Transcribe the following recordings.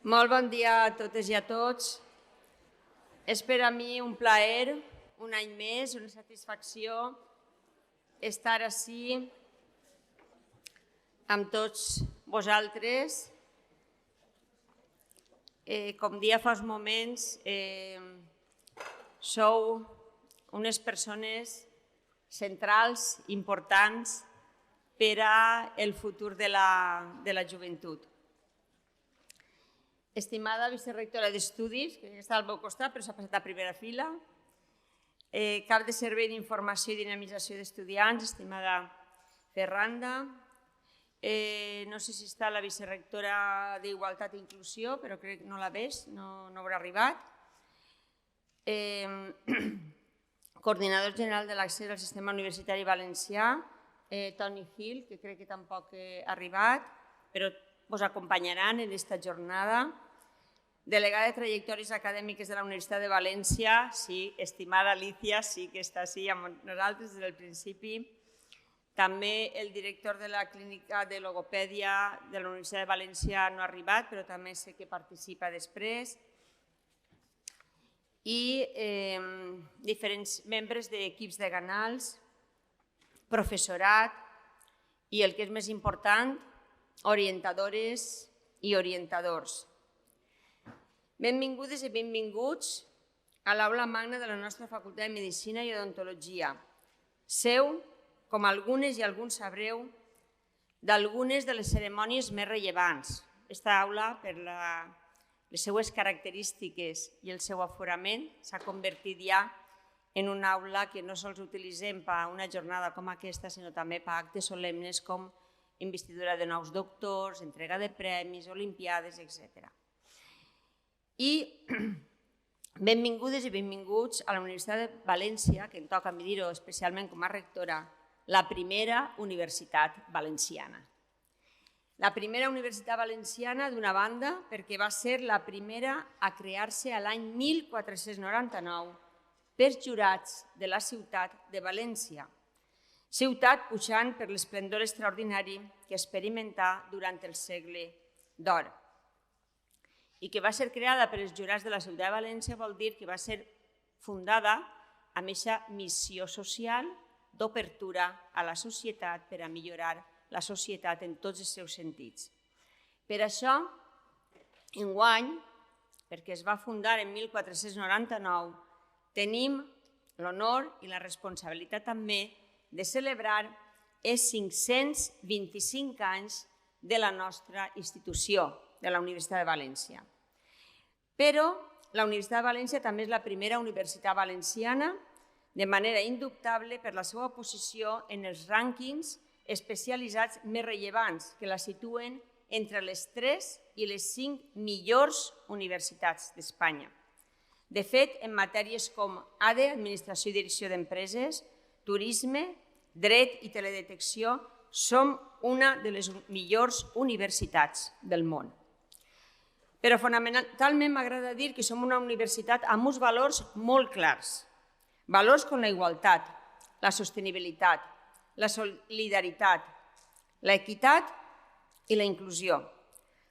Molt bon dia a totes i a tots. És per a mi un plaer, un any més, una satisfacció estar ací amb tots vosaltres. Com dia fa uns moments, sou unes persones centrals, importants per al futur de la joventut. Estimada vicerectora d'Estudis, que està al meu costat, però s'ha passat a primera fila, cap de Servei d'Informació i Dinamització d'Estudiants, estimada Ferranda, no sé si està la vicerectora d'Igualtat i Inclusió, però crec que no la veig, no haurà arribat, coordinador general de l'accés al sistema universitari valencià, Toni Gil, que crec que tampoc ha arribat, però us acompanyaran en aquesta jornada. Delegada de Trajectòries Acadèmiques de la Universitat de València, sí, estimada Alicia, sí que està així amb nosaltres des del principi. També el director de la Clínica de Logopèdia de la Universitat de València no ha arribat, però també sé que participa després. I diferents membres d'equips de canals, professorat i, el que és més important, orientadores i orientadors. Benvingudes i benvinguts a l'aula magna de la nostra Facultat de Medicina i Odontologia. Seu, com algunes i alguns sabreu, d'algunes de les cerimònies més rellevants. Aquesta aula, per les seues característiques i el seu aforament, s'ha convertit ja en una aula que no sols utilitzem per a una jornada com aquesta, sinó també per a actes solemnes com investidura de nous doctors, entrega de premis, olimpiades, etc. I benvingudes i benvinguts a la Universitat de València, que em toca a mi dir-ho especialment com a rectora, la primera universitat valenciana. La primera universitat valenciana, d'una banda, perquè va ser la primera a crear-se l'any 1499 per jurats de la ciutat de València, ciutat pujant per l'esplendor extraordinari que experimentà durant el segle d'or. I que va ser creada per els jurats de la ciutat de València vol dir que va ser fundada amb aquesta missió social d'obertura a la societat per a millorar la societat en tots els seus sentits. Per això, enguany, perquè es va fundar en 1499, tenim l'honor i la responsabilitat també de celebrar els 525 anys de la nostra institució, de la Universitat de València. Però la Universitat de València també és la primera universitat valenciana de manera indubtable per la seva posició en els rànquings especialitzats més rellevants, que la situen entre les 3 i les 5 millors universitats d'Espanya. De fet, en matèries com ADE, Administració i Direcció d'Empreses, Turisme, Dret i Teledetecció, som una de les millors universitats del món. Però fonamentalment m'agrada dir que som una universitat amb uns valors molt clars. Valors com la igualtat, la sostenibilitat, la solidaritat, l'equitat i la inclusió.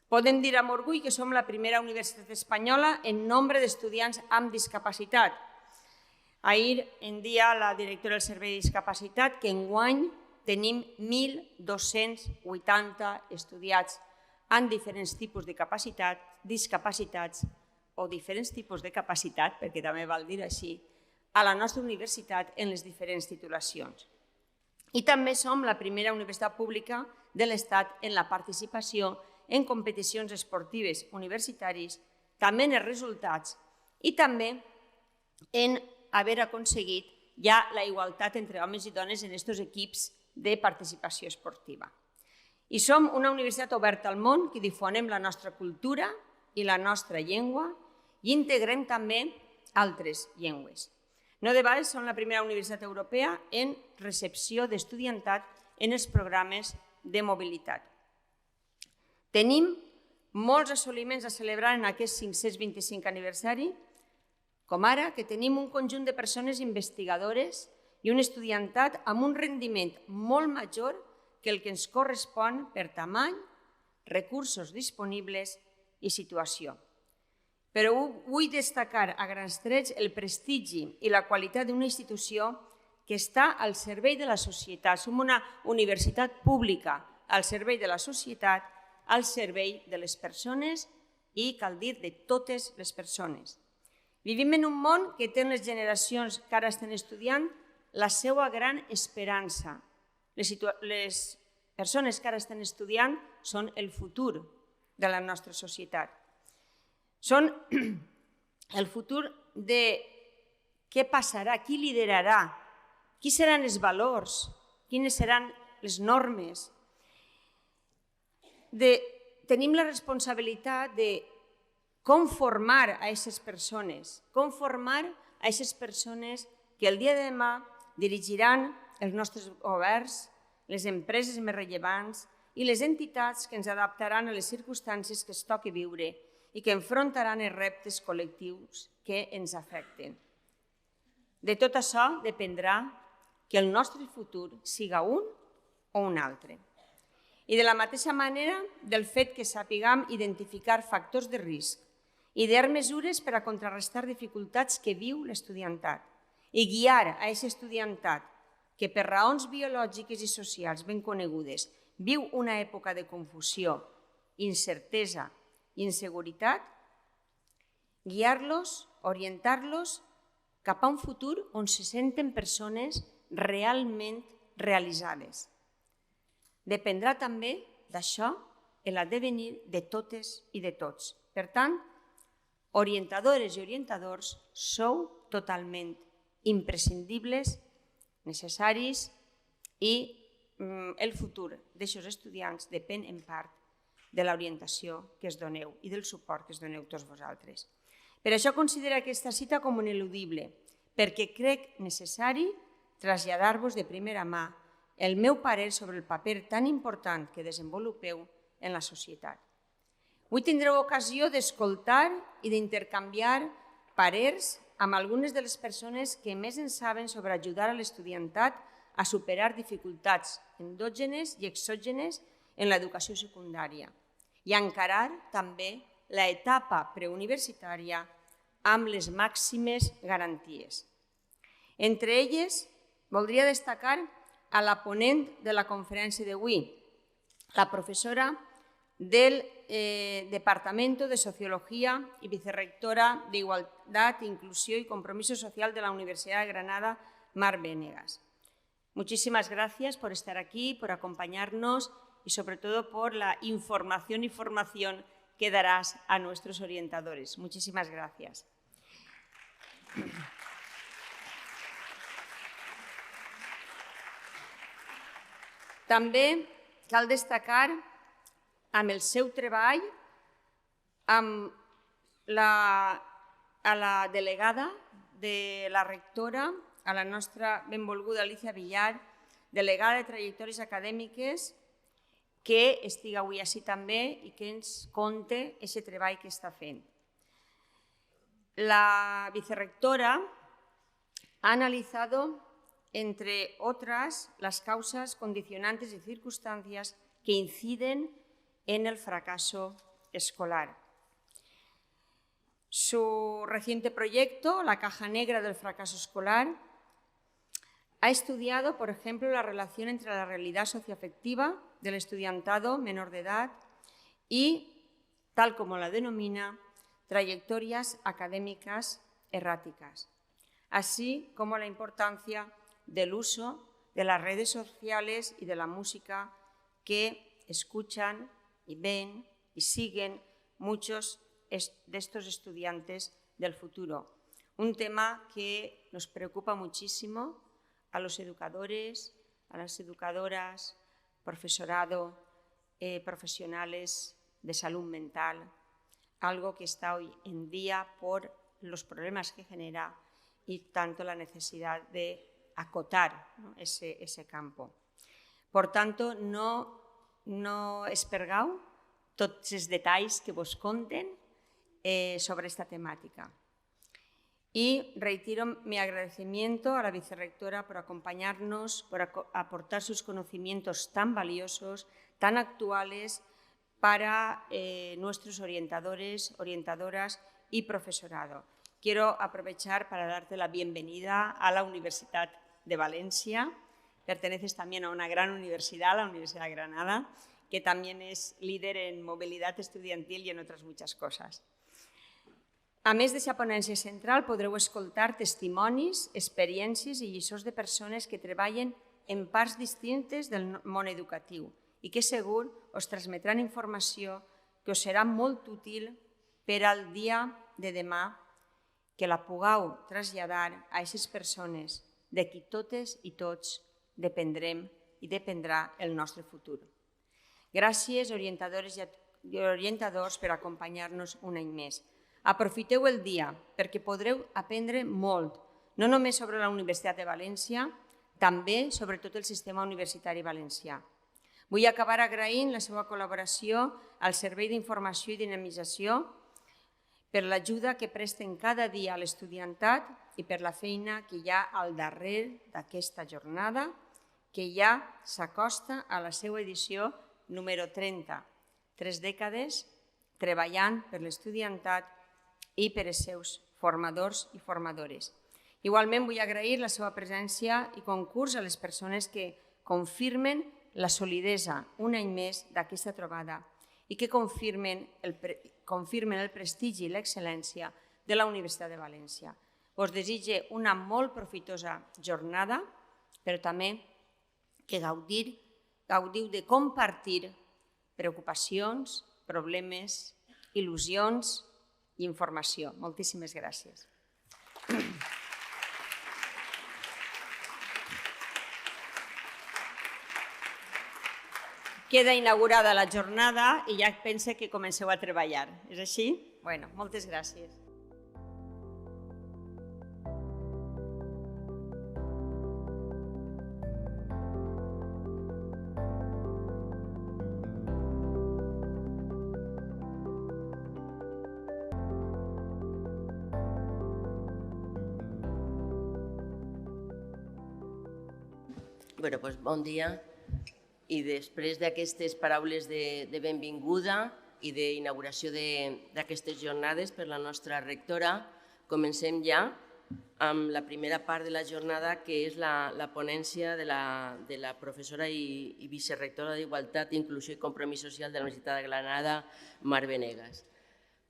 Podem dir amb orgull que som la primera universitat espanyola en nombre d'estudiants amb discapacitat. Ahir en dia la directora del Servei de Discapacitat que enguany tenim 1.280 estudiants amb diferents tipus de discapacitats o diferents tipus de capacitat, perquè també val dir així, a la nostra universitat en les diferents titulacions. I també som la primera universitat pública de l'Estat en la participació en competicions esportives universitaris, també en els resultats i també en haver aconseguit ja la igualtat entre homes i dones en aquests equips de participació esportiva. I som una universitat oberta al món que difonem la nostra cultura i la nostra llengua i integrem també altres llengües. No de vegades som la primera universitat europea en recepció d'estudiantat en els programes de mobilitat. Tenim molts assoliments a celebrar en aquest 525 aniversari, com ara que tenim un conjunt de persones investigadores i un estudiantat amb un rendiment molt major que el que ens correspon per tamany, recursos disponibles i situació. Però vull destacar a grans trets el prestigi i la qualitat d'una institució que està al servei de la societat. Som una universitat pública al servei de la societat, al servei de les persones i, cal dir, de totes les persones. Vivim en un món que té en les generacions que ara estan estudiant la seva gran esperança. Les persones que ara estan estudiant són el futur de la nostra societat. Són el futur de què passarà, qui liderarà, quins seran els valors, quines seran les normes. Tenim la responsabilitat de com formar a aquestes persones, que el dia de demà dirigiran els nostres governs, les empreses més rellevants i les entitats que ens adaptaran a les circumstàncies que es toqui viure i que enfrontaran els reptes col·lectius que ens afecten. De tot això dependrà que el nostre futur siga un o un altre. I de la mateixa manera del fet que sapiguem identificar factors de risc, idear mesures per a contrarrestar dificultats que viu l'estudiantat i guiar a aquest estudiantat que per raons biològiques i socials ben conegudes viu una època de confusió, incertesa i inseguretat, guiar-los, orientar-los cap a un futur on se senten persones realment realitzades. Dependrà també d'això l'esdevenir de totes i de tots. Per tant, orientadores i orientadors sou totalment imprescindibles, necessaris i el futur d'aquests estudiants depèn en part de l'orientació que es doneu i del suport que es doneu tots vosaltres. Per això considero aquesta cita com ineludible, perquè crec necessari traslladar-vos de primera mà el meu parer sobre el paper tan important que desenvolupeu en la societat. Avui tindreu ocasió d'escoltar i d'intercanviar parers amb algunes de les persones que més en saben sobre ajudar a l'estudiantat a superar dificultats endògenes i exògenes en l'educació secundària i a encarar també l'etapa preuniversitària amb les màximes garanties. Entre elles, voldria destacar a la ponent de la conferència d'avui, la professora del Departamento de Sociología y vicerrectora de Igualdad, Inclusión y Compromiso Social de la Universidad de Granada, Mar Venegas. Muchísimas gracias por estar aquí, por acompañarnos y sobre todo por la información y formación que darás a nuestros orientadores. Muchísimas gracias. També cal destacar amb el seu treball amb la delegada de la rectora, a la nostra benvolguda Alicia Villar, delegada de trajectòries acadèmiques, que estiga avui així també i que ens conte aquest treball que està fent. La vicerrectora ha analizado, entre otras, las causas condicionantes y circunstancias que inciden en el fracaso escolar. Su reciente proyecto, La caja negra del fracaso escolar, ha estudiado, por ejemplo, la relación entre la realidad socioafectiva del estudiantado menor de edad y, tal como la denomina, trayectorias académicas erráticas, así como la importancia del uso de las redes sociales y de la música que escuchan y ven y siguen muchos de estos estudiantes del futuro. Un tema que nos preocupa muchísimo a los educadores, a las educadoras, profesorado, profesionales de salud mental, algo que está hoy en día por los problemas que genera y tanto la necesidad de acotar, ¿no?, ese campo. Por tanto, no espergueu tots els detalls que vos conten sobre esta temática. Y reitero mi agradecimiento a la vicerrectora por acompañarnos, por aportar sus conocimientos tan valiosos, tan actuales, para nuestros orientadores, orientadoras y profesorado. Quiero aprovechar para darte la bienvenida a la Universidad de Valencia. Perteneces también a una gran universidad, la Universidad de Granada, que también es líder en movilidad estudiantil y en otras muchas cosas. A més d'aquesta ponència central, podreu escoltar testimonis, experiències i lliçons de persones que treballen en parts distintes del món educatiu i que segur us transmetran informació que us serà molt útil per al dia de demà, que la pugueu traslladar a aquestes persones de qui totes i tots dependrem i dependrà el nostre futur. Gràcies, orientadores i orientadors, per acompanyar-nos un any més. Aprofiteu el dia perquè podreu aprendre molt, no només sobre la Universitat de València, també sobre tot el sistema universitari valencià. Vull acabar agraint la seva col·laboració al Servei d'Informació i Dinamització per l'ajuda que presten cada dia a l'estudiantat i per la feina que hi ha al darrere d'aquesta jornada, que ja s'acosta a la seva edició número 30. 3 dècades treballant per l'estudiantat i per als seus formadors i formadores. Igualment vull agrair la seva presència i concurs a les persones que confirmen la solidesa un any més d'aquesta trobada i que confirmen el prestigi i l'excel·lència de la Universitat de València. Us desitjo una molt profitosa jornada, però també que gaudiu de compartir preocupacions, problemes, il·lusions i informació. Moltíssimes gràcies. Queda inaugurada la jornada i ja pense que comenceu a treballar. És així? Bueno, moltes gràcies. Bon dia. I després d'aquestes paraules de benvinguda i d'inauguració d'aquestes jornades per la nostra rectora, comencem ja amb la primera part de la jornada, que és la ponència de la professora i vicerectora d'Igualtat, Inclusió i Compromís Social de la Universitat de Granada, Mar Venegas.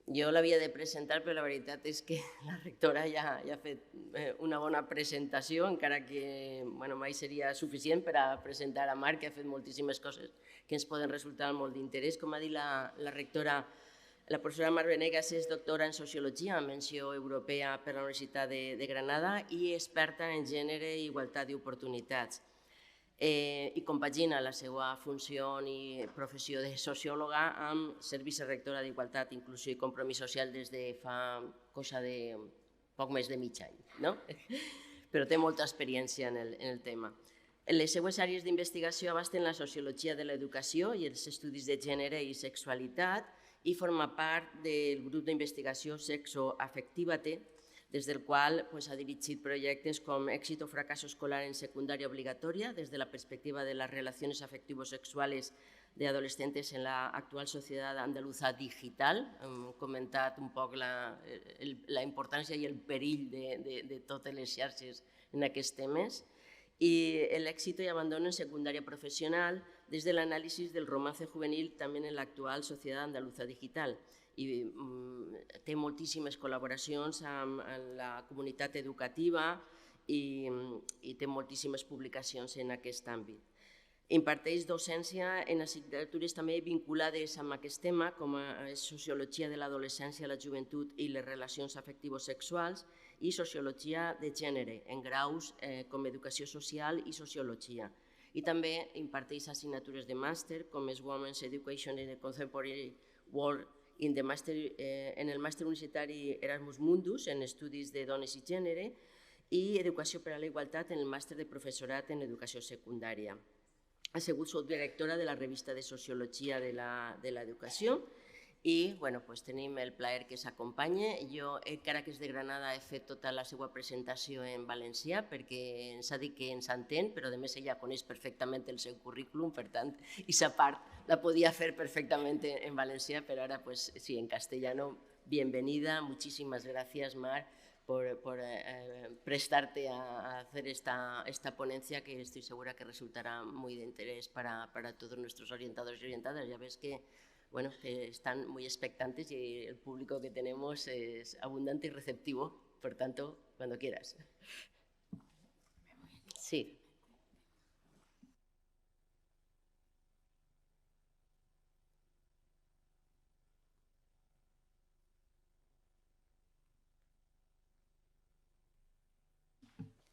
Jo l'havia de presentar, però la veritat és que la rectora ja ha fet una bona presentació, encara que mai seria suficient per a presentar a Mar, que ha fet moltíssimes coses que ens poden resultar molt d'interès. Com ha dit la rectora, la professora Mar Venegas és doctora en Sociologia, amb menció europea per la Universitat de Granada i experta en gènere i igualtat d'oportunitats. I compagina la seva funció i professió de sociòloga amb ser vicerectora d'Igualtat, Inclusió i Compromís Social des de fa cosa de poc més de mig any, però té molta experiència en el tema. Les seues àrees d'investigació abasten la sociologia de l'educació i els estudis de gènere i sexualitat i forma part del grup d'investigació Sexoafectivate, des del qual ha dirigit projectes com Èxit o fracaso escolar en secundària obligatòria des de la perspectiva de les relacions afectivo-sexuales de adolescentes en la actual societat andaluza digital. Hem comentat un poc la importància i el perill de totes les xarxes en aquests temes. I l'èxito i abandono en secundària professional des de l'anàlisi del romance juvenil també en l'actual societat andaluza digital. I té moltíssimes col·laboracions amb la comunitat educativa i té moltíssimes publicacions en aquest àmbit. Imparteix docència en assignatures també vinculades amb aquest tema, com és Sociologia de l'adolescència, la joventut i les relacions afectivo-sexuals i Sociologia de gènere, en graus com Educació social i Sociologia. I també imparteix assignatures de màster, com és Women's Education in the Contemporary World, en el màster universitari Erasmus Mundus, en estudis de dones i gènere, i Educació per a la Igualtat en el màster de professorat en educació secundària. Ha sigut subdirectora de la revista de Sociologia de l'Educació i bueno, pues, tenim el plaer que s'acompanye. Jo, encara que és de Granada, he fet tota la seva presentació en valencià perquè ens ha dit que ens entén, però a més ella coneix perfectament el seu currículum, per tant, aquesta part la podia fer perfectamente en valencià, però ara, pues, sí, en castellano. Bienvenida, muchísimas gracias, Mar, por prestarte a hacer esta ponencia, que estoy segura que resultará muy de interés para todos nuestros orientadores y orientadas. Ya ves que, bueno, que están muy expectantes y el público que tenemos es abundante y receptivo, por tanto, cuando quieras. Sí.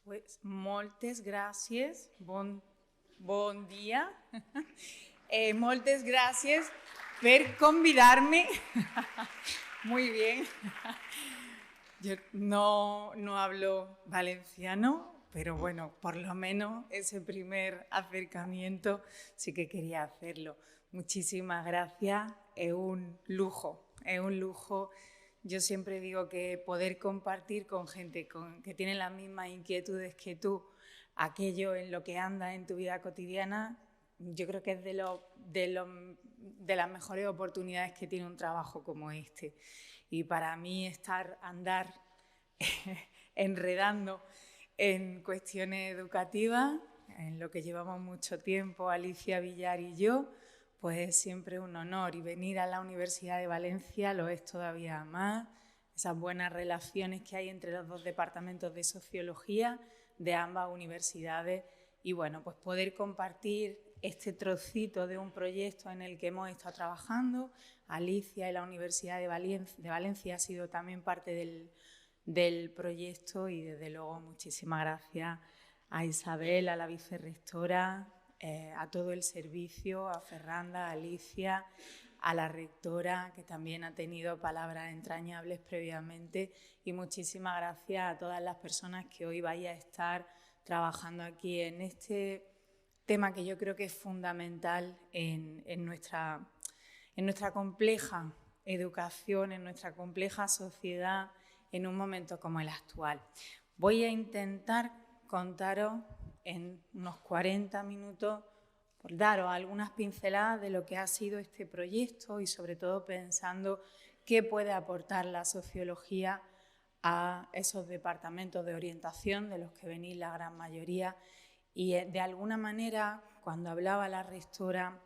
Pues moltes gràcies, bon dia. Moltes gràcies per convidar-me. Muy bien. Yo no hablo valenciano, pero bueno, por lo menos ese primer acercamiento sí que quería hacerlo. Muchísimas gracias, es un lujo, es un lujo. Yo siempre digo que poder compartir con gente que tiene las mismas inquietudes que tú, aquello en lo que andas en tu vida cotidiana, yo creo que es de las mejores oportunidades que tiene un trabajo como este. Y para mí andar enredando en cuestiones educativas, en lo que llevamos mucho tiempo Alicia Villar y yo, pues es siempre un honor, y venir a la Universidad de Valencia lo es todavía más. Esas buenas relaciones que hay entre los dos departamentos de sociología de ambas universidades, y bueno, pues poder compartir este trocito de un proyecto en el que hemos estado trabajando. Alicia y la Universidad de Valencia ha sido también parte del proyecto, y desde luego muchísimas gracias a Isabel, a la vicerrectora, a todo el servicio, a Ferranda, a Alicia, a la rectora, que también ha tenido palabras entrañables previamente, y muchísimas gracias a todas las personas que hoy vais a estar trabajando aquí en este tema que yo creo que es fundamental en nuestra compleja educación, en nuestra compleja sociedad, en un momento como el actual. Voy a intentar contaros en unos 40 minutos, por daros algunas pinceladas de lo que ha sido este proyecto, y sobre todo pensando qué puede aportar la sociología a esos departamentos de orientación de los que venís la gran mayoría. Y de alguna manera, cuando hablaba la rectora,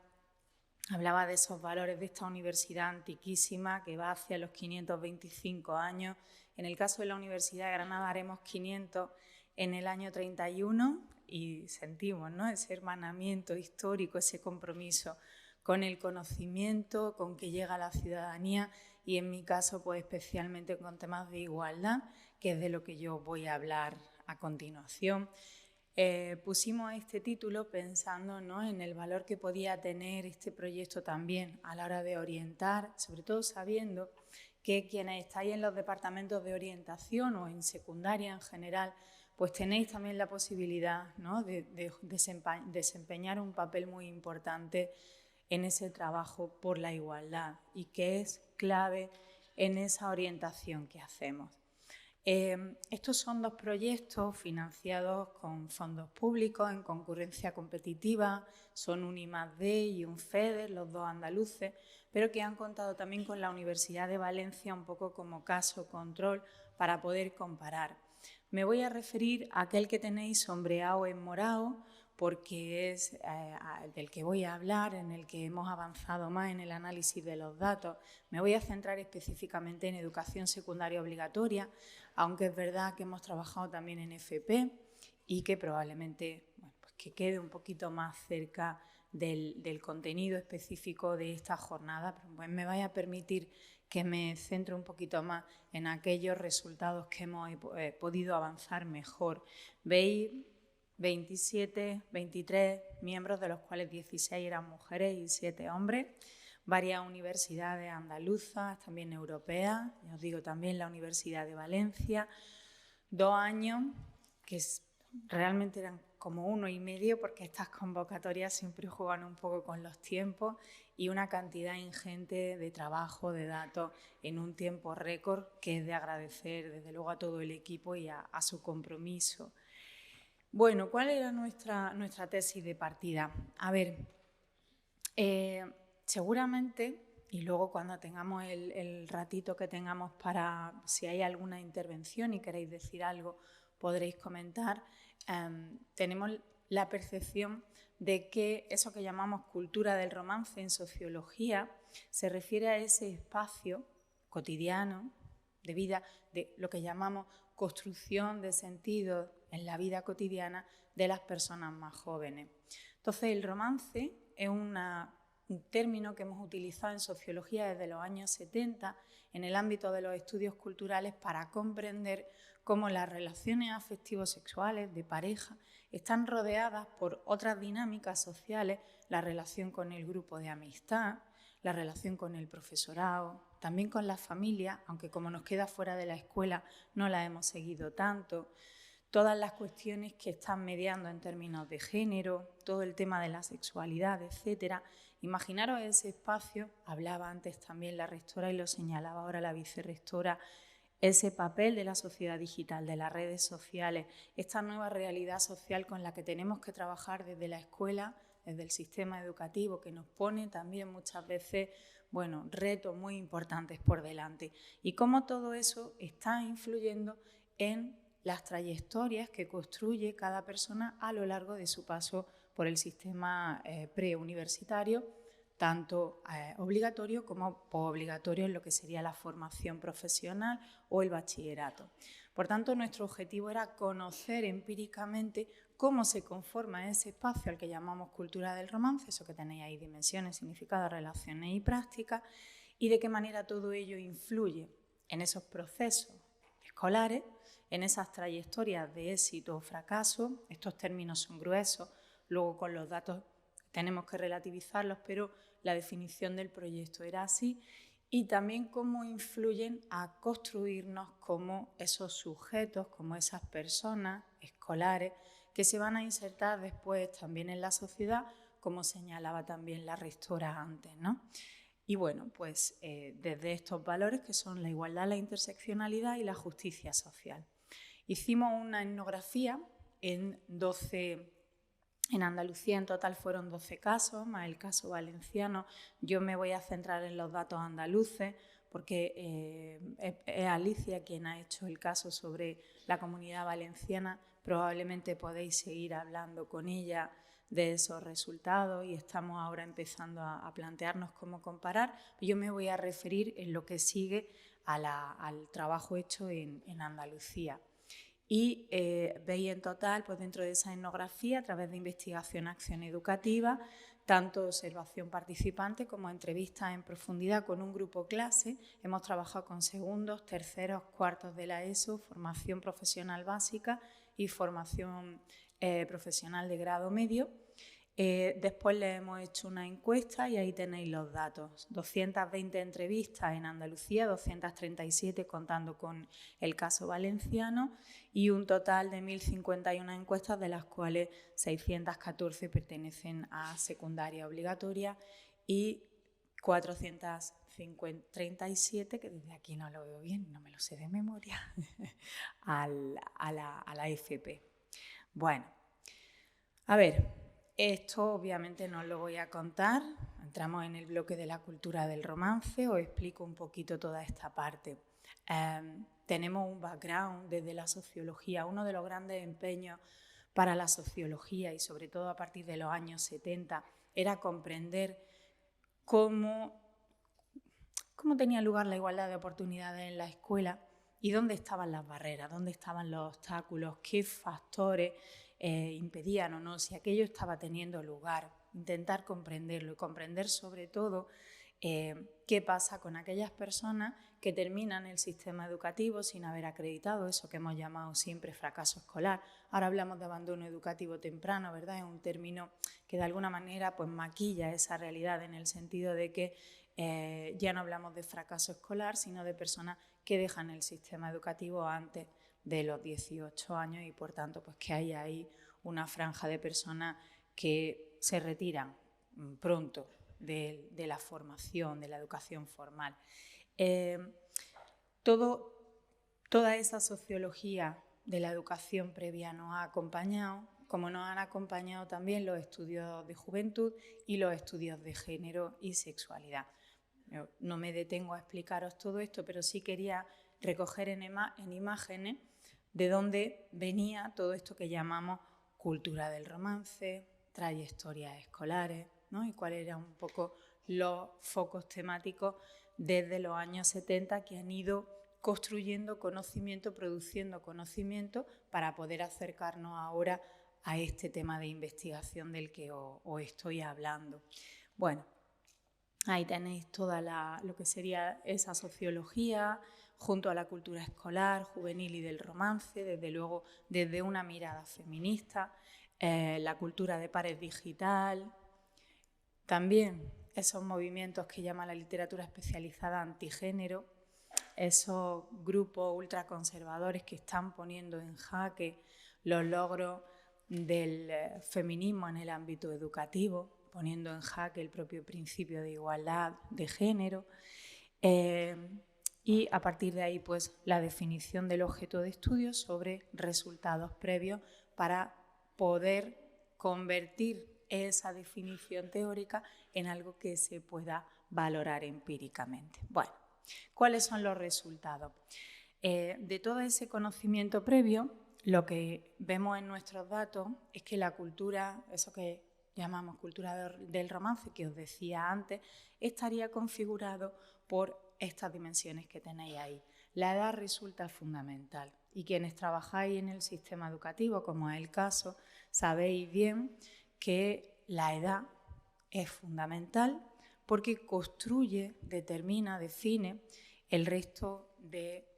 hablaba de esos valores de esta universidad antiquísima que va hacia los 525 años. En el caso de la Universidad de Granada haremos 500 en el año 31, y sentimos, ¿no?, ese hermanamiento histórico, ese compromiso con el conocimiento, con que llega a la ciudadanía, y en mi caso pues especialmente con temas de igualdad, que es de lo que yo voy a hablar a continuación. Pusimos este título pensando, ¿no?, en el valor que podía tener este proyecto también a la hora de orientar, sobre todo sabiendo que quienes estáis en los departamentos de orientación o en secundaria en general, pues tenéis también la posibilidad, ¿no?, de desempeñar un papel muy importante en ese trabajo por la igualdad, y que es clave en esa orientación que hacemos. Estos son dos proyectos financiados con fondos públicos en concurrencia competitiva, son un I+D y un FEDER, los dos andaluces, pero que han contado también con la Universidad de Valencia un poco como caso control para poder comparar. Me voy a referir a aquel que tenéis sombreado en morado, porque es del que voy a hablar, en el que hemos avanzado más en el análisis de los datos. Me voy a centrar específicamente en educación secundaria obligatoria, aunque es verdad que hemos trabajado también en FP, y que probablemente pues que quede un poquito más cerca del contenido específico de esta jornada, pero pues me vaya a permitir que me centre un poquito más en aquellos resultados que hemos podido avanzar mejor. Veis 27, 23 miembros, de los cuales 16 eran mujeres y 7 hombres, varias universidades andaluzas, también europeas, ya os digo, también la Universidad de Valencia, 2 años que realmente eran como 1,5, porque estas convocatorias siempre juegan un poco con los tiempos, y una cantidad ingente de trabajo, de datos, en un tiempo récord, que es de agradecer desde luego a todo el equipo y a su compromiso. Bueno, ¿cuál era nuestra tesis de partida? A ver, seguramente, y luego cuando tengamos el ratito que tengamos para, si hay alguna intervención y queréis decir algo, podréis comentar, tenemos la percepción de que eso que llamamos cultura del romance en sociología se refiere a ese espacio cotidiano de vida, de lo que llamamos construcción de sentido en la vida cotidiana de las personas más jóvenes. Entonces, el romance es un término que hemos utilizado en sociología desde los años 70 en el ámbito de los estudios culturales para comprender cómo las relaciones afectivo-sexuales de pareja están rodeadas por otras dinámicas sociales, la relación con el grupo de amistad, la relación con el profesorado, también con la familia, aunque como nos queda fuera de la escuela no la hemos seguido tanto, todas las cuestiones que están mediando en términos de género, todo el tema de la sexualidad, etcétera. Imaginaros ese espacio, hablaba antes también la rectora y lo señalaba ahora la vicerrectora, ese papel de la sociedad digital, de las redes sociales, esta nueva realidad social con la que tenemos que trabajar desde la escuela, desde el sistema educativo, que nos pone también muchas veces, bueno, retos muy importantes por delante. Y cómo todo eso está influyendo en las trayectorias que construye cada persona a lo largo de su paso por el sistema preuniversitario, tanto obligatorio como posobligatorio en lo que sería la formación profesional o el bachillerato. Por tanto, nuestro objetivo era conocer empíricamente cómo se conforma ese espacio al que llamamos cultura del romance, eso que tenéis ahí, dimensiones, significados, relaciones y prácticas, y de qué manera todo ello influye en esos procesos escolares, en esas trayectorias de éxito o fracaso. Estos términos son gruesos, luego con los datos tenemos que relativizarlos, pero la definición del proyecto era así, y también cómo influyen a construirnos como esos sujetos, como esas personas escolares que se van a insertar después también en la sociedad, como señalaba también la rectora antes, ¿no? Y bueno, pues desde estos valores que son la igualdad, la interseccionalidad y la justicia social. Hicimos una etnografía en Andalucía en total fueron 12 casos, más el caso valenciano. Yo me voy a centrar en los datos andaluces porque es Alicia quien ha hecho el caso sobre la Comunidad Valenciana. Probablemente podéis seguir hablando con ella de esos resultados y estamos ahora empezando a plantearnos cómo comparar. Yo me voy a referir en lo que sigue al trabajo hecho en Andalucía. Y veis en total, pues dentro de esa etnografía, a través de investigación, acción educativa, tanto observación participante como entrevistas en profundidad con un grupo clase. Hemos trabajado con segundos, terceros, cuartos de la ESO, formación profesional básica y formación profesional de grado medio. Después le hemos hecho una encuesta y ahí tenéis los datos. 220 entrevistas en Andalucía, 237 contando con el caso valenciano y un total de 1.051 encuestas, de las cuales 614 pertenecen a secundaria obligatoria y 437, que desde aquí no lo veo bien, no me lo sé de memoria, a la FP. Bueno, a ver. Esto obviamente no os lo voy a contar, entramos en el bloque de la cultura del romance, os explico un poquito toda esta parte. Tenemos un background desde la sociología, uno de los grandes empeños para la sociología y sobre todo a partir de los años 70 era comprender cómo tenía lugar la igualdad de oportunidades en la escuela y dónde estaban las barreras, dónde estaban los obstáculos, qué factores impedían o no, si aquello estaba teniendo lugar, intentar comprenderlo y comprender sobre todo qué pasa con aquellas personas que terminan el sistema educativo sin haber acreditado eso que hemos llamado siempre fracaso escolar. Ahora hablamos de abandono educativo temprano, ¿verdad? Es un término que de alguna manera pues maquilla esa realidad en el sentido de que ya no hablamos de fracaso escolar, sino de personas que dejan el sistema educativo antes de los 18 años y por tanto pues que hay ahí una franja de personas que se retiran pronto de la formación, de la educación formal. Toda esa sociología de la educación previa nos ha acompañado, como nos han acompañado también los estudios de juventud y los estudios de género y sexualidad. No me detengo a explicaros todo esto, pero sí quería recoger en imágenes de dónde venía todo esto que llamamos cultura del romance, trayectorias escolares, ¿no? Y cuáles eran un poco los focos temáticos desde los años 70 que han ido construyendo conocimiento, produciendo conocimiento para poder acercarnos ahora a este tema de investigación del que os estoy hablando. Bueno, ahí tenéis toda lo que sería esa sociología junto a la cultura escolar, juvenil y del romance, desde luego desde una mirada feminista, la cultura de pares digital, también esos movimientos que llama la literatura especializada antigénero, esos grupos ultraconservadores que están poniendo en jaque los logros del feminismo en el ámbito educativo, poniendo en jaque el propio principio de igualdad de género, y a partir de ahí pues la definición del objeto de estudio sobre resultados previos para poder convertir esa definición teórica en algo que se pueda valorar empíricamente. Bueno, ¿cuáles son los resultados? De todo ese conocimiento previo, lo que vemos en nuestros datos es que la cultura, eso que llamamos cultura del romance, que os decía antes, estaría configurado por estas dimensiones que tenéis ahí. La edad resulta fundamental y quienes trabajáis en el sistema educativo, como es el caso, sabéis bien que la edad es fundamental porque construye, determina, define el resto de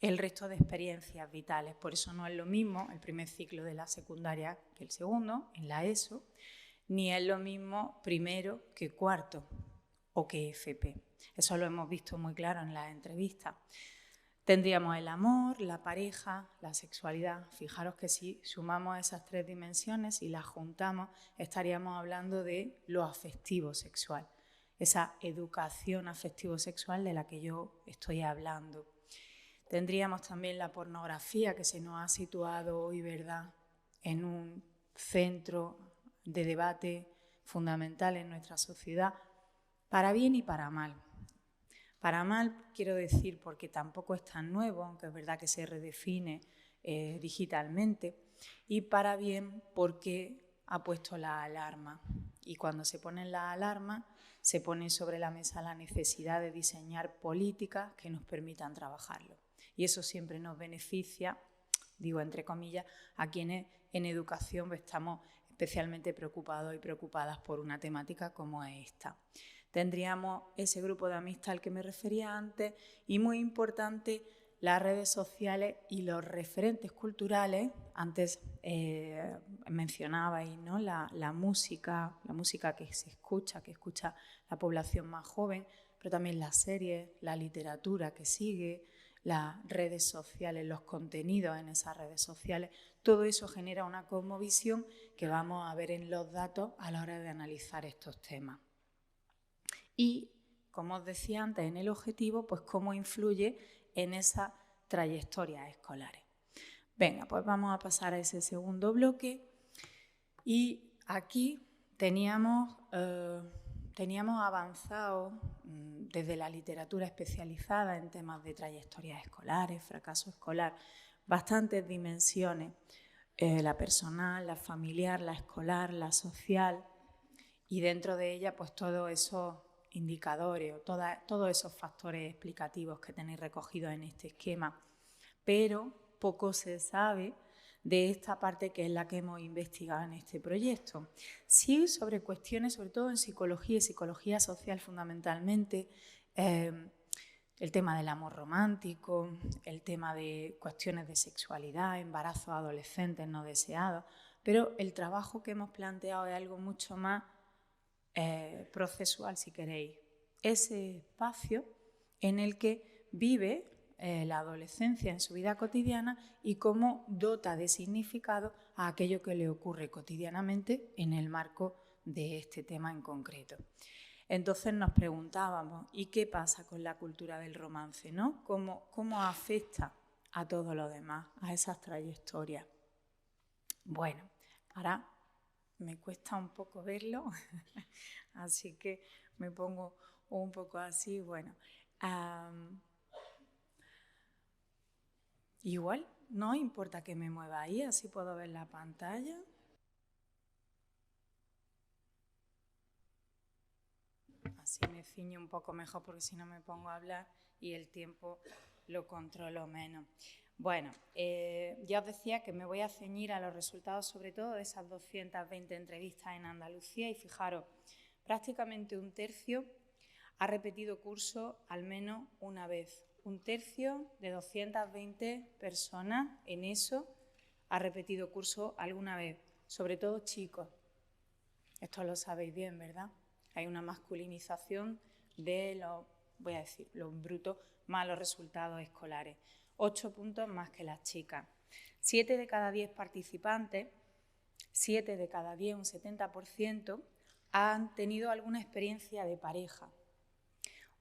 experiencias vitales. Por eso no es lo mismo el primer ciclo de la secundaria que el segundo, en la ESO, ni es lo mismo primero que cuarto o que FP. Eso lo hemos visto muy claro en las entrevistas. Tendríamos el amor, la pareja, la sexualidad. Fijaros que si sumamos esas tres dimensiones y las juntamos, estaríamos hablando de lo afectivo sexual, esa educación afectivo-sexual de la que yo estoy hablando. Tendríamos también la pornografía, que se nos ha situado hoy, ¿verdad?, en un centro de debate fundamental en nuestra sociedad, para bien y para mal. Para mal quiero decir porque tampoco es tan nuevo, aunque es verdad que se redefine digitalmente, y para bien porque ha puesto la alarma. Y cuando se ponen las alarmas, se pone sobre la mesa la necesidad de diseñar políticas que nos permitan trabajarlo. Y eso siempre nos beneficia, digo entre comillas, a quienes en educación estamos especialmente preocupados y preocupadas por una temática como es esta. Tendríamos ese grupo de amistad al que me refería antes y, muy importante, las redes sociales y los referentes culturales. Antes mencionabais, ¿no?, la música que se escucha, que escucha la población más joven, pero también las series, la literatura que sigue, las redes sociales, los contenidos en esas redes sociales. Todo eso genera una cosmovisión que vamos a ver en los datos a la hora de analizar estos temas. Y, como os decía antes, en el objetivo, pues cómo influye en esas trayectorias escolares. Venga, pues vamos a pasar a ese segundo bloque. Y aquí teníamos avanzado desde la literatura especializada en temas de trayectorias escolares, fracaso escolar, bastantes dimensiones, la personal, la familiar, la escolar, la social, y dentro de ella pues todos esos indicadores o todos esos factores explicativos que tenéis recogidos en este esquema. Pero poco se sabe de esta parte que es la que hemos investigado en este proyecto. Sí, sobre cuestiones, sobre todo en psicología y psicología social fundamentalmente, el tema del amor romántico, el tema de cuestiones de sexualidad, embarazos adolescentes no deseados, pero el trabajo que hemos planteado es algo mucho más procesual, si queréis. Ese espacio en el que vive la adolescencia en su vida cotidiana y cómo dota de significado a aquello que le ocurre cotidianamente en el marco de este tema en concreto. Entonces nos preguntábamos, ¿y qué pasa con la cultura del romance, ¿no? ¿Cómo afecta a todo lo demás, a esas trayectorias? Bueno, ahora me cuesta un poco verlo, así que me pongo un poco así, bueno. Igual, no importa que me mueva ahí, así puedo ver la pantalla. Así me ciño un poco mejor porque si no me pongo a hablar y el tiempo lo controlo menos. Bueno, ya os decía que me voy a ceñir a los resultados sobre todo de esas 220 entrevistas en Andalucía y fijaros, prácticamente un tercio ha repetido curso al menos una vez. Un tercio de 220 personas en eso ha repetido curso alguna vez, sobre todo chicos. Esto lo sabéis bien, ¿verdad? Hay una masculinización de los brutos malos resultados escolares. 8 puntos más que las chicas. 7 de cada 10 participantes, 7 de cada 10, un 70%, han tenido alguna experiencia de pareja.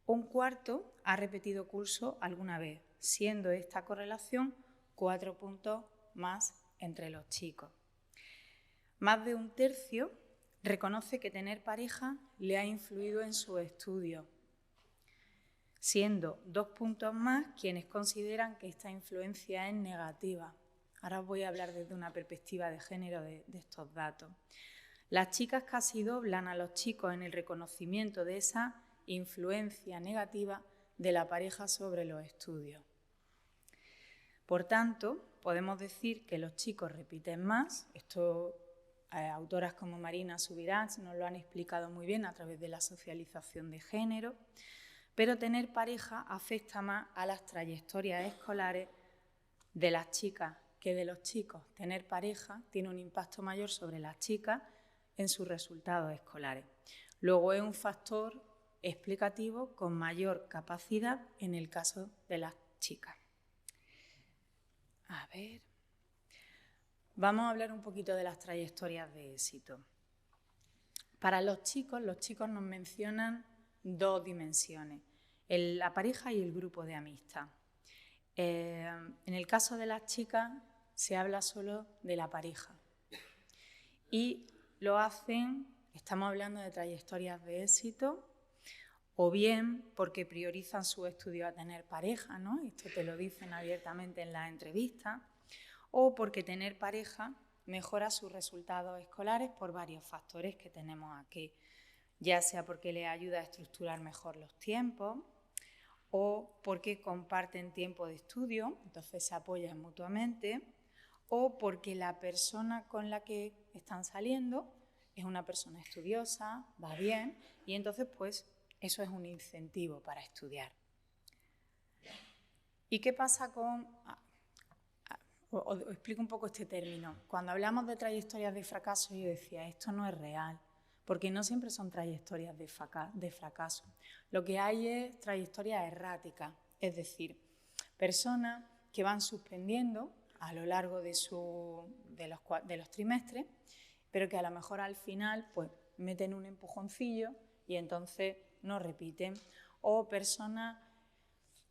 Un cuarto ha repetido curso alguna vez, siendo esta correlación 4 puntos más entre los chicos. Más de un tercio reconoce que tener pareja le ha influido en su estudio, siendo 2 puntos más quienes consideran que esta influencia es negativa. Ahora os voy a hablar desde una perspectiva de género de estos datos. Las chicas casi doblan a los chicos en el reconocimiento de esa influencia negativa de la pareja sobre los estudios. Por tanto, podemos decir que los chicos repiten más. Esto autoras como Marina Subirats nos lo han explicado muy bien a través de la socialización de género, pero tener pareja afecta más a las trayectorias escolares de las chicas que de los chicos. Tener pareja tiene un impacto mayor sobre las chicas en sus resultados escolares. Luego es un factor explicativo con mayor capacidad en el caso de las chicas. A ver, vamos a hablar un poquito de las trayectorias de éxito. Para los chicos nos mencionan 2 dimensiones, la pareja y el grupo de amistad. En el caso de las chicas se habla solo de la pareja y lo hacen, estamos hablando de trayectorias de éxito, o bien porque priorizan su estudio a tener pareja, ¿no? Esto te lo dicen abiertamente en las entrevistas, o porque tener pareja mejora sus resultados escolares por varios factores que tenemos aquí, ya sea porque les ayuda a estructurar mejor los tiempos, o porque comparten tiempo de estudio, entonces se apoyan mutuamente, o porque la persona con la que están saliendo es una persona estudiosa, va bien, y entonces pues eso es un incentivo para estudiar. ¿Y qué pasa con...? Os explico un poco este término. Cuando hablamos de trayectorias de fracaso, yo decía, esto no es real, porque no siempre son trayectorias de fracaso. Lo que hay es trayectorias erráticas, es decir, personas que van suspendiendo a lo largo de los trimestres, pero que a lo mejor al final pues, meten un empujoncillo y entonces no repiten. O personas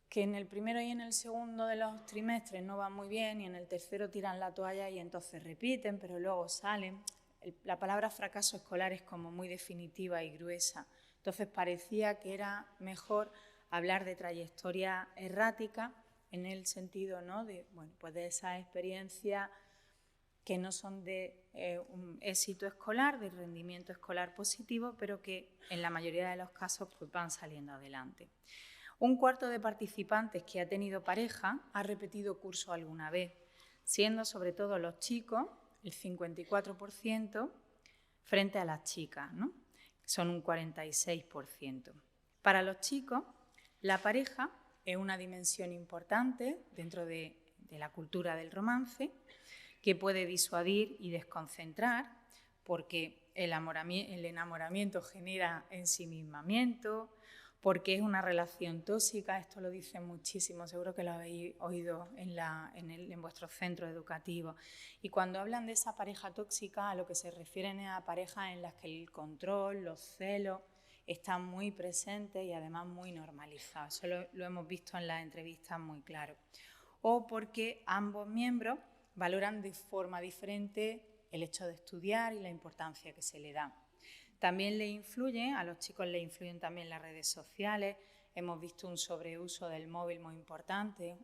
que en el primero y en el segundo de los trimestres no van muy bien y en el tercero tiran la toalla y entonces repiten, pero luego salen. La palabra fracaso escolar es como muy definitiva y gruesa. Entonces parecía que era mejor hablar de trayectoria errática en el sentido, ¿no? de esas experiencias que no son de un éxito escolar, de rendimiento escolar positivo, pero que en la mayoría de los casos pues, van saliendo adelante. Un cuarto de participantes que ha tenido pareja ha repetido curso alguna vez, siendo sobre todo los chicos, el 54%, frente a las chicas, ¿no? Son un 46%. Para los chicos, la pareja es una dimensión importante dentro de la cultura del romance, que puede disuadir y desconcentrar, porque el enamoramiento genera ensimismamiento, porque es una relación tóxica. Esto lo dicen muchísimo, seguro que lo habéis oído en vuestros centros educativos. Y cuando hablan de esa pareja tóxica, a lo que se refieren es a parejas en las que el control, los celos están muy presentes y además muy normalizados. Eso lo hemos visto en las entrevistas muy claro. O porque ambos miembros valoran de forma diferente el hecho de estudiar y la importancia que se le da. También a los chicos les influyen también las redes sociales. Hemos visto un sobreuso del móvil muy importante.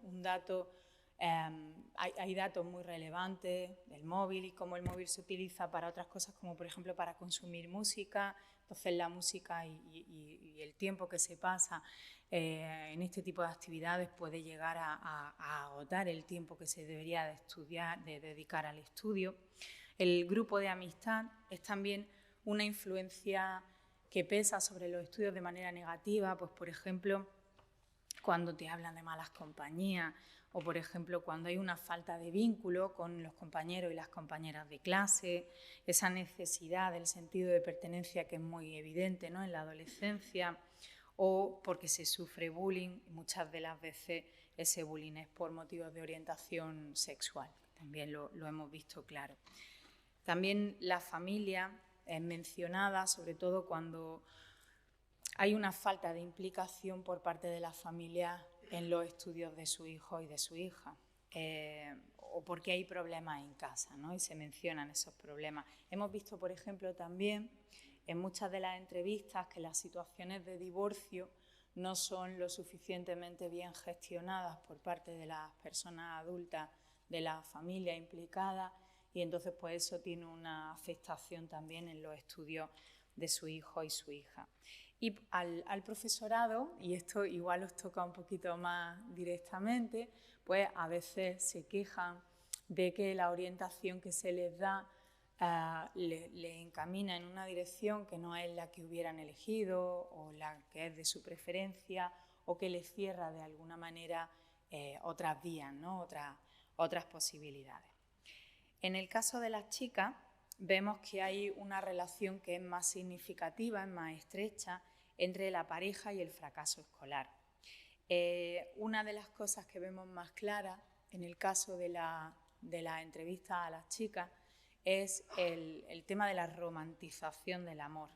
Hay datos muy relevantes del móvil y cómo el móvil se utiliza para otras cosas, como por ejemplo para consumir música. Entonces la música y el tiempo que se pasa en este tipo de actividades puede llegar a agotar el tiempo que se debería de estudiar, de dedicar al estudio. El grupo de amistad es también una influencia que pesa sobre los estudios de manera negativa, pues por ejemplo, cuando te hablan de malas compañías o por ejemplo cuando hay una falta de vínculo con los compañeros y las compañeras de clase, esa necesidad del sentido de pertenencia que es muy evidente, ¿no?, en la adolescencia, o porque se sufre bullying, y muchas de las veces ese bullying es por motivos de orientación sexual, también lo hemos visto claro. También la familia es mencionada, sobre todo cuando hay una falta de implicación por parte de la familia en los estudios de su hijo y de su hija, o porque hay problemas en casa, ¿no?, y se mencionan esos problemas. Hemos visto, por ejemplo, también en muchas de las entrevistas que las situaciones de divorcio no son lo suficientemente bien gestionadas por parte de las personas adultas de la familia implicada, y entonces pues eso tiene una afectación también en los estudios de su hijo y su hija. Y al profesorado, y esto igual os toca un poquito más directamente, pues a veces se quejan de que la orientación que se les da le encamina en una dirección que no es la que hubieran elegido o la que es de su preferencia, o que les cierra de alguna manera otras vías, ¿no?, otras posibilidades. En el caso de las chicas, vemos que hay una relación que es más significativa, es más estrecha, entre la pareja y el fracaso escolar. Una de las cosas que vemos más claras en el caso de la entrevista a las chicas es el tema de la romantización del amor.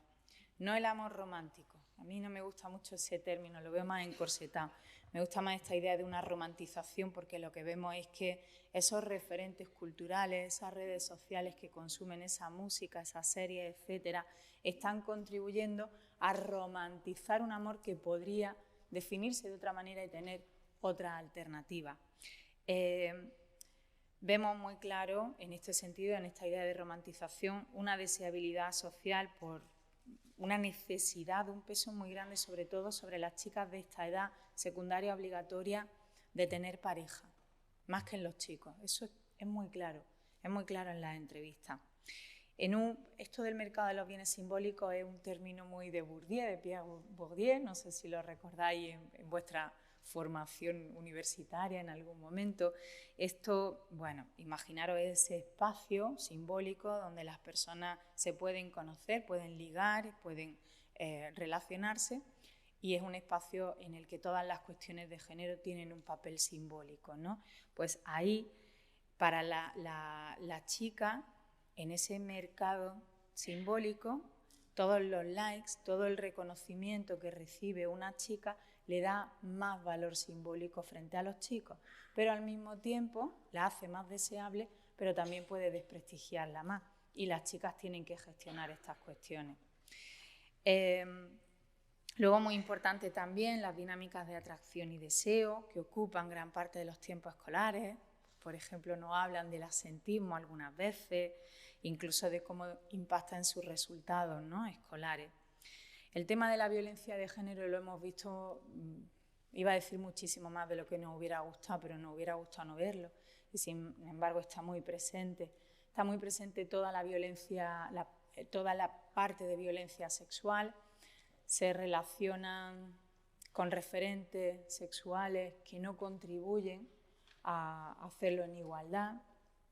No el amor romántico. A mí no me gusta mucho ese término, lo veo más encorsetado. Me gusta más esta idea de una romantización, porque lo que vemos es que esos referentes culturales, esas redes sociales que consumen esa música, esas series, etcétera, están contribuyendo a romantizar un amor que podría definirse de otra manera y tener otra alternativa. Vemos muy claro en este sentido, en esta idea de romantización, una deseabilidad social por una necesidad, un peso muy grande, sobre todo sobre las chicas de esta edad secundaria obligatoria, de tener pareja, más que en los chicos. Eso es muy claro en las entrevistas. Esto del mercado de los bienes simbólicos es un término muy de Bourdieu, de Pierre Bourdieu, no sé si lo recordáis en vuestra formación universitaria en algún momento. Esto, bueno, imaginaros ese espacio simbólico donde las personas se pueden conocer, pueden ligar, pueden relacionarse, y es un espacio en el que todas las cuestiones de género tienen un papel simbólico, ¿no? Pues ahí, para la chica, en ese mercado simbólico, todos los likes, todo el reconocimiento que recibe una chica le da más valor simbólico frente a los chicos, pero al mismo tiempo la hace más deseable, pero también puede desprestigiarla más, y las chicas tienen que gestionar estas cuestiones. Luego, muy importante también, las dinámicas de atracción y deseo, que ocupan gran parte de los tiempos escolares. Por ejemplo, nos hablan del asentismo algunas veces, incluso de cómo impacta en sus resultados, ¿no?, escolares. El tema de la violencia de género lo hemos visto, iba a decir muchísimo más de lo que nos hubiera gustado, pero nos hubiera gustado no verlo, y sin embargo está muy presente. Está muy presente toda la violencia, toda la parte de violencia sexual. Se relacionan con referentes sexuales que no contribuyen a hacerlo en igualdad.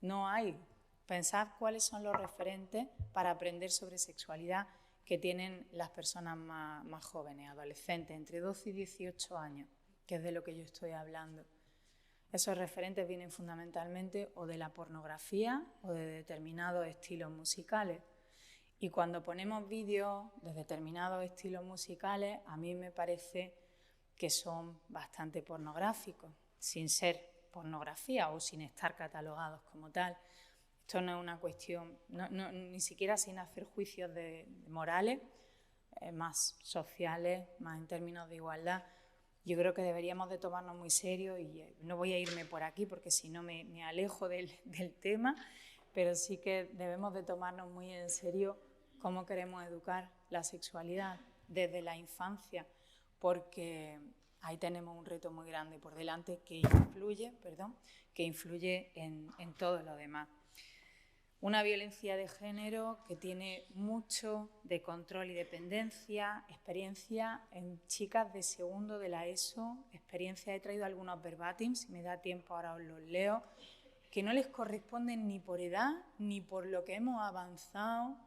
No hay. Pensad cuáles son los referentes para aprender sobre sexualidad que tienen las personas más jóvenes, adolescentes, entre 12 y 18 años, que es de lo que yo estoy hablando. Esos referentes vienen fundamentalmente o de la pornografía o de determinados estilos musicales. Y cuando ponemos vídeos de determinados estilos musicales, a mí me parece que son bastante pornográficos, sin ser pornografía o sin estar catalogados como tal. Esto no es una cuestión, ni siquiera sin hacer juicios morales, más sociales, más en términos de igualdad. Yo creo que deberíamos de tomarnos muy serio y no voy a irme por aquí porque si no me alejo del tema, pero sí que debemos de tomarnos muy en serio cómo queremos educar la sexualidad desde la infancia, porque ahí tenemos un reto muy grande por delante que influye en todo lo demás. Una violencia de género que tiene mucho de control y dependencia, experiencia en chicas de segundo de la ESO, experiencia, he traído algunos verbatim, si me da tiempo ahora os los leo, que no les corresponden ni por edad ni por lo que hemos avanzado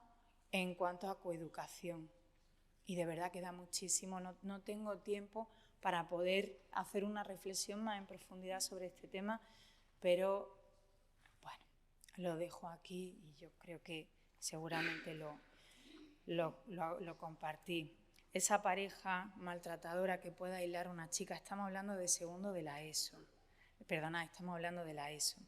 en cuanto a coeducación. Y de verdad que da muchísimo, no tengo tiempo para poder hacer una reflexión más en profundidad sobre este tema, pero bueno, lo dejo aquí y yo creo que seguramente lo compartí. Esa pareja maltratadora que pueda aislar a una chica, estamos hablando de segundo de la ESO, estamos hablando de la ESO.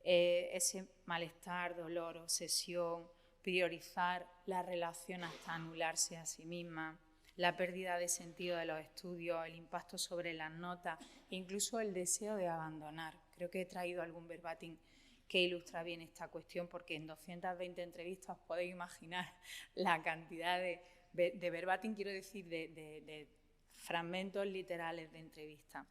Ese malestar, dolor, obsesión, priorizar la relación hasta anularse a sí misma, la pérdida de sentido de los estudios, el impacto sobre las notas, incluso el deseo de abandonar. Creo que he traído algún verbatim que ilustra bien esta cuestión, porque en 220 entrevistas os podéis imaginar la cantidad de verbatim, quiero decir, de fragmentos literales de entrevistas.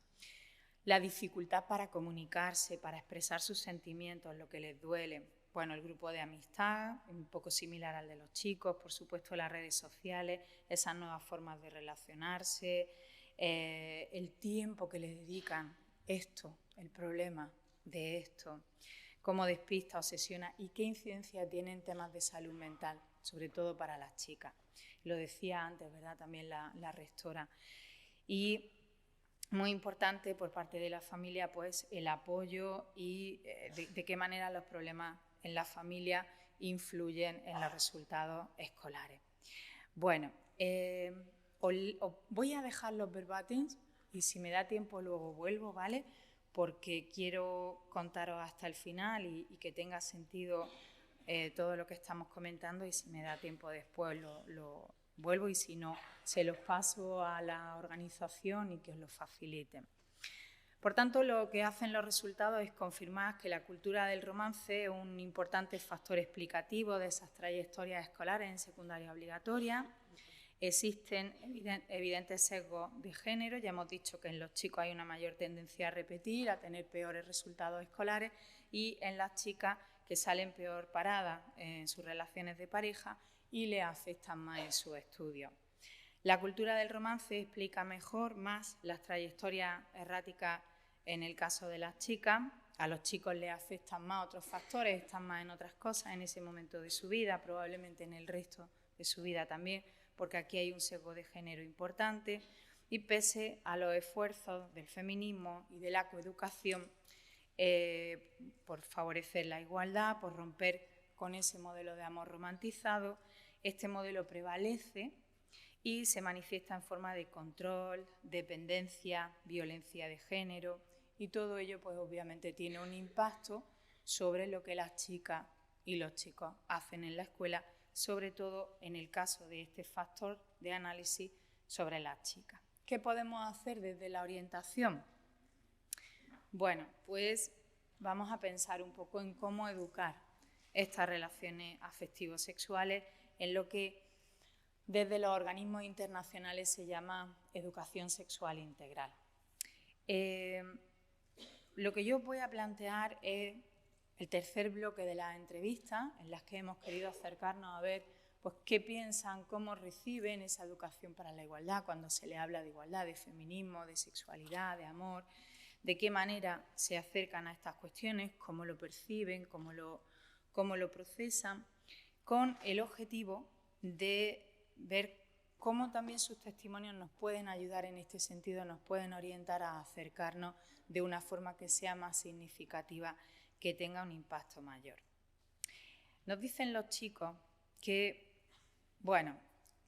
La dificultad para comunicarse, para expresar sus sentimientos, lo que les duele. Bueno, el grupo de amistad, un poco similar al de los chicos, por supuesto las redes sociales, esas nuevas formas de relacionarse, el tiempo que les dedican, el problema de esto, cómo despista, obsesiona y qué incidencia tiene en temas de salud mental, sobre todo para las chicas. Lo decía antes, ¿verdad?, también la rectora. Y muy importante por parte de la familia, pues el apoyo y de qué manera los problemas en la familia influyen en los resultados escolares. Bueno, os voy a dejar los verbatims y si me da tiempo luego vuelvo, ¿vale? Porque quiero contaros hasta el final y que tenga sentido todo lo que estamos comentando, y si me da tiempo después lo vuelvo, y si no, se los paso a la organización y que os lo faciliten. Por tanto, lo que hacen los resultados es confirmar que la cultura del romance es un importante factor explicativo de esas trayectorias escolares en secundaria obligatoria. Existen evidentes sesgos de género, ya hemos dicho que en los chicos hay una mayor tendencia a repetir, a tener peores resultados escolares, y en las chicas que salen peor paradas en sus relaciones de pareja y le afectan más en sus estudios. La cultura del romance explica más las trayectorias erráticas en el caso de las chicas. A los chicos les afectan más otros factores, están más en otras cosas en ese momento de su vida, probablemente en el resto de su vida también, porque aquí hay un sesgo de género importante, y pese a los esfuerzos del feminismo y de la coeducación por favorecer la igualdad, por romper con ese modelo de amor romantizado, este modelo prevalece y se manifiesta en forma de control, dependencia, violencia de género, y todo ello pues obviamente tiene un impacto sobre lo que las chicas y los chicos hacen en la escuela, sobre todo en el caso de este factor de análisis sobre las chicas. ¿Qué podemos hacer desde la orientación? Bueno, pues vamos a pensar un poco en cómo educar estas relaciones afectivo-sexuales en lo que desde los organismos internacionales se llama educación sexual integral. Lo que yo voy a plantear es el tercer bloque de las entrevistas, en las que hemos querido acercarnos a ver pues, qué piensan, cómo reciben esa educación para la igualdad, cuando se les habla de igualdad, de feminismo, de sexualidad, de amor, de qué manera se acercan a estas cuestiones, cómo lo perciben, cómo lo procesan, con el objetivo de ver cómo también sus testimonios nos pueden ayudar en este sentido, nos pueden orientar a acercarnos de una forma que sea más significativa, que tenga un impacto mayor. Nos dicen los chicos que, bueno,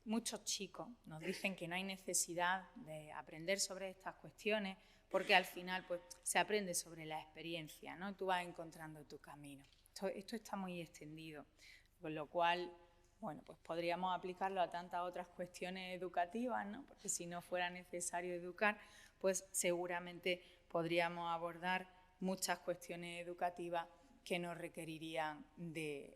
muchos chicos nos dicen que no hay necesidad de aprender sobre estas cuestiones porque al final pues, se aprende sobre la experiencia, ¿no? Tú vas encontrando tu camino. Esto está muy extendido, con lo cual, bueno, pues podríamos aplicarlo a tantas otras cuestiones educativas, ¿no? Porque si no fuera necesario educar, pues seguramente podríamos abordar muchas cuestiones educativas que nos requerirían de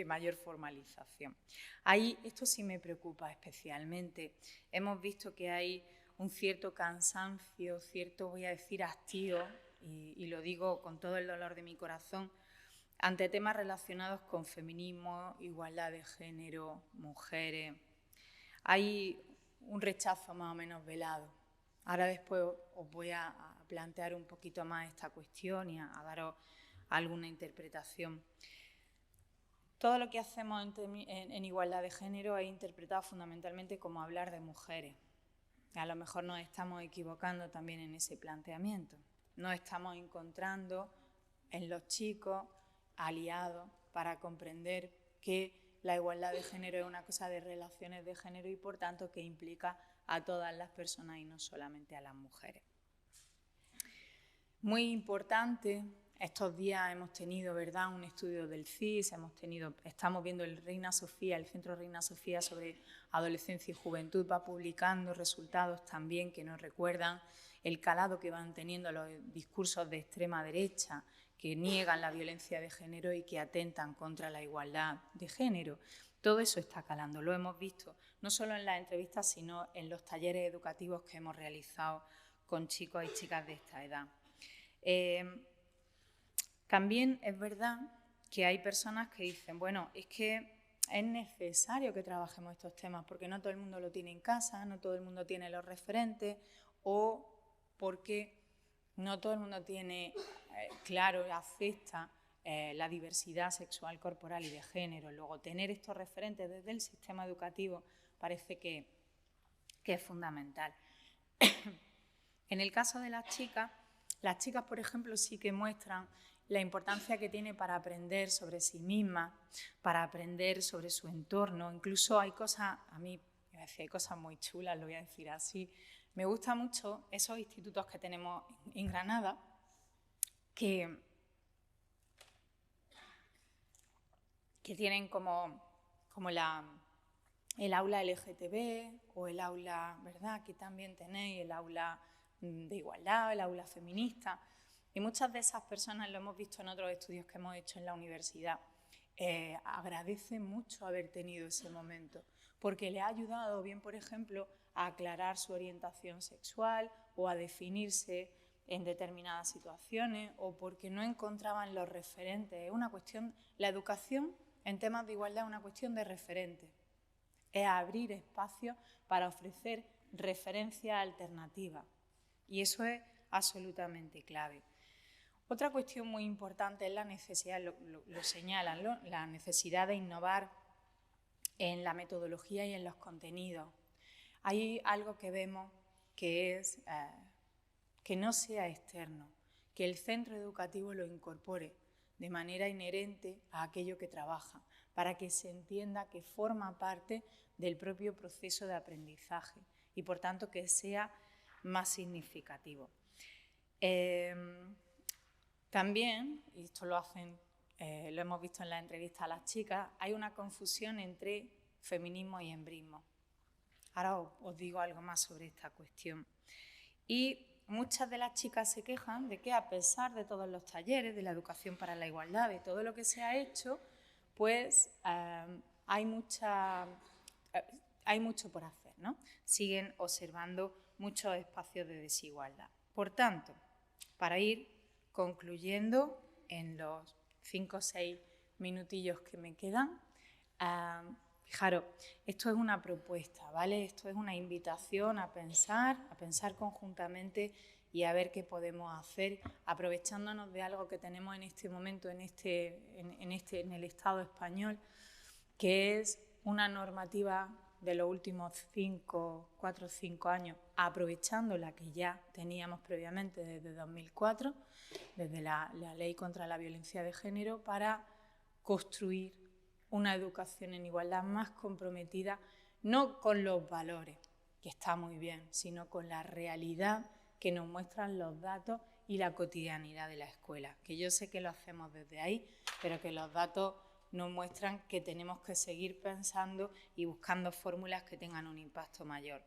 mayor formalización. Ahí esto sí me preocupa especialmente. Hemos visto que hay un cierto cansancio, cierto, voy a decir, hastío, y lo digo con todo el dolor de mi corazón, ante temas relacionados con feminismo, igualdad de género, mujeres. Hay un rechazo más o menos velado. Ahora después os voy a plantear un poquito más esta cuestión y a daros alguna interpretación. Todo lo que hacemos en igualdad de género es interpretado fundamentalmente como hablar de mujeres. A lo mejor nos estamos equivocando también en ese planteamiento. Nos estamos encontrando en los chicos aliados para comprender que la igualdad de género es una cosa de relaciones de género y por tanto que implica a todas las personas y no solamente a las mujeres. Muy importante, estos días hemos tenido, ¿verdad?, un estudio del CIS, estamos viendo el Centro Reina Sofía sobre adolescencia y juventud, va publicando resultados también que nos recuerdan el calado que van teniendo los discursos de extrema derecha que niegan la violencia de género y que atentan contra la igualdad de género. Todo eso está calando, lo hemos visto no solo en las entrevistas, sino en los talleres educativos que hemos realizado con chicos y chicas de esta edad. También es verdad que hay personas que dicen, bueno, es que es necesario que trabajemos estos temas porque no todo el mundo lo tiene en casa, no todo el mundo tiene los referentes o porque no todo el mundo tiene claro, acepta la diversidad sexual, corporal y de género. Luego, tener estos referentes desde el sistema educativo parece que es fundamental. En el caso de las chicas, por ejemplo, sí que muestran la importancia que tiene para aprender sobre sí mismas, para aprender sobre su entorno. Incluso hay cosas, a mí hay cosas muy chulas, lo voy a decir así. Me gustan mucho esos institutos que tenemos en Granada, que tienen como el aula LGTB o el aula, ¿verdad?, que también tenéis, el aula de igualdad, el aula feminista. Y muchas de esas personas, lo hemos visto en otros estudios que hemos hecho en la universidad, agradecen mucho haber tenido ese momento, porque le ha ayudado bien, por ejemplo, a aclarar su orientación sexual o a definirse en determinadas situaciones o porque no encontraban los referentes. Es una cuestión, la educación en temas de igualdad es una cuestión de referentes. Es abrir espacios para ofrecer referencias alternativas y eso es absolutamente clave. Otra cuestión muy importante es la necesidad, lo señalan, ¿no?, la necesidad de innovar en la metodología y en los contenidos. Hay algo que vemos que es que no sea externo, que el centro educativo lo incorpore de manera inherente a aquello que trabaja, para que se entienda que forma parte del propio proceso de aprendizaje y, por tanto, que sea más significativo. También, y esto lo hemos visto en la entrevista a las chicas, hay una confusión entre feminismo y embrismo. Ahora os digo algo más sobre esta cuestión. Y muchas de las chicas se quejan de que a pesar de todos los talleres, de la educación para la igualdad, de todo lo que se ha hecho, pues hay mucho por hacer, ¿no? Siguen observando muchos espacios de desigualdad. Por tanto, para ir concluyendo en los 5 o 6 minutillos que me quedan, fijaros, esto es una propuesta, ¿vale? Esto es una invitación a pensar conjuntamente y a ver qué podemos hacer, aprovechándonos de algo que tenemos en este momento en el Estado español, que es una normativa de los últimos 4 o 5 años, aprovechando la que ya teníamos previamente desde 2004, desde la Ley contra la Violencia de Género, para construir una educación en igualdad más comprometida, no con los valores, que está muy bien, sino con la realidad que nos muestran los datos y la cotidianidad de la escuela, que yo sé que lo hacemos desde ahí, pero que los datos nos muestran que tenemos que seguir pensando y buscando fórmulas que tengan un impacto mayor.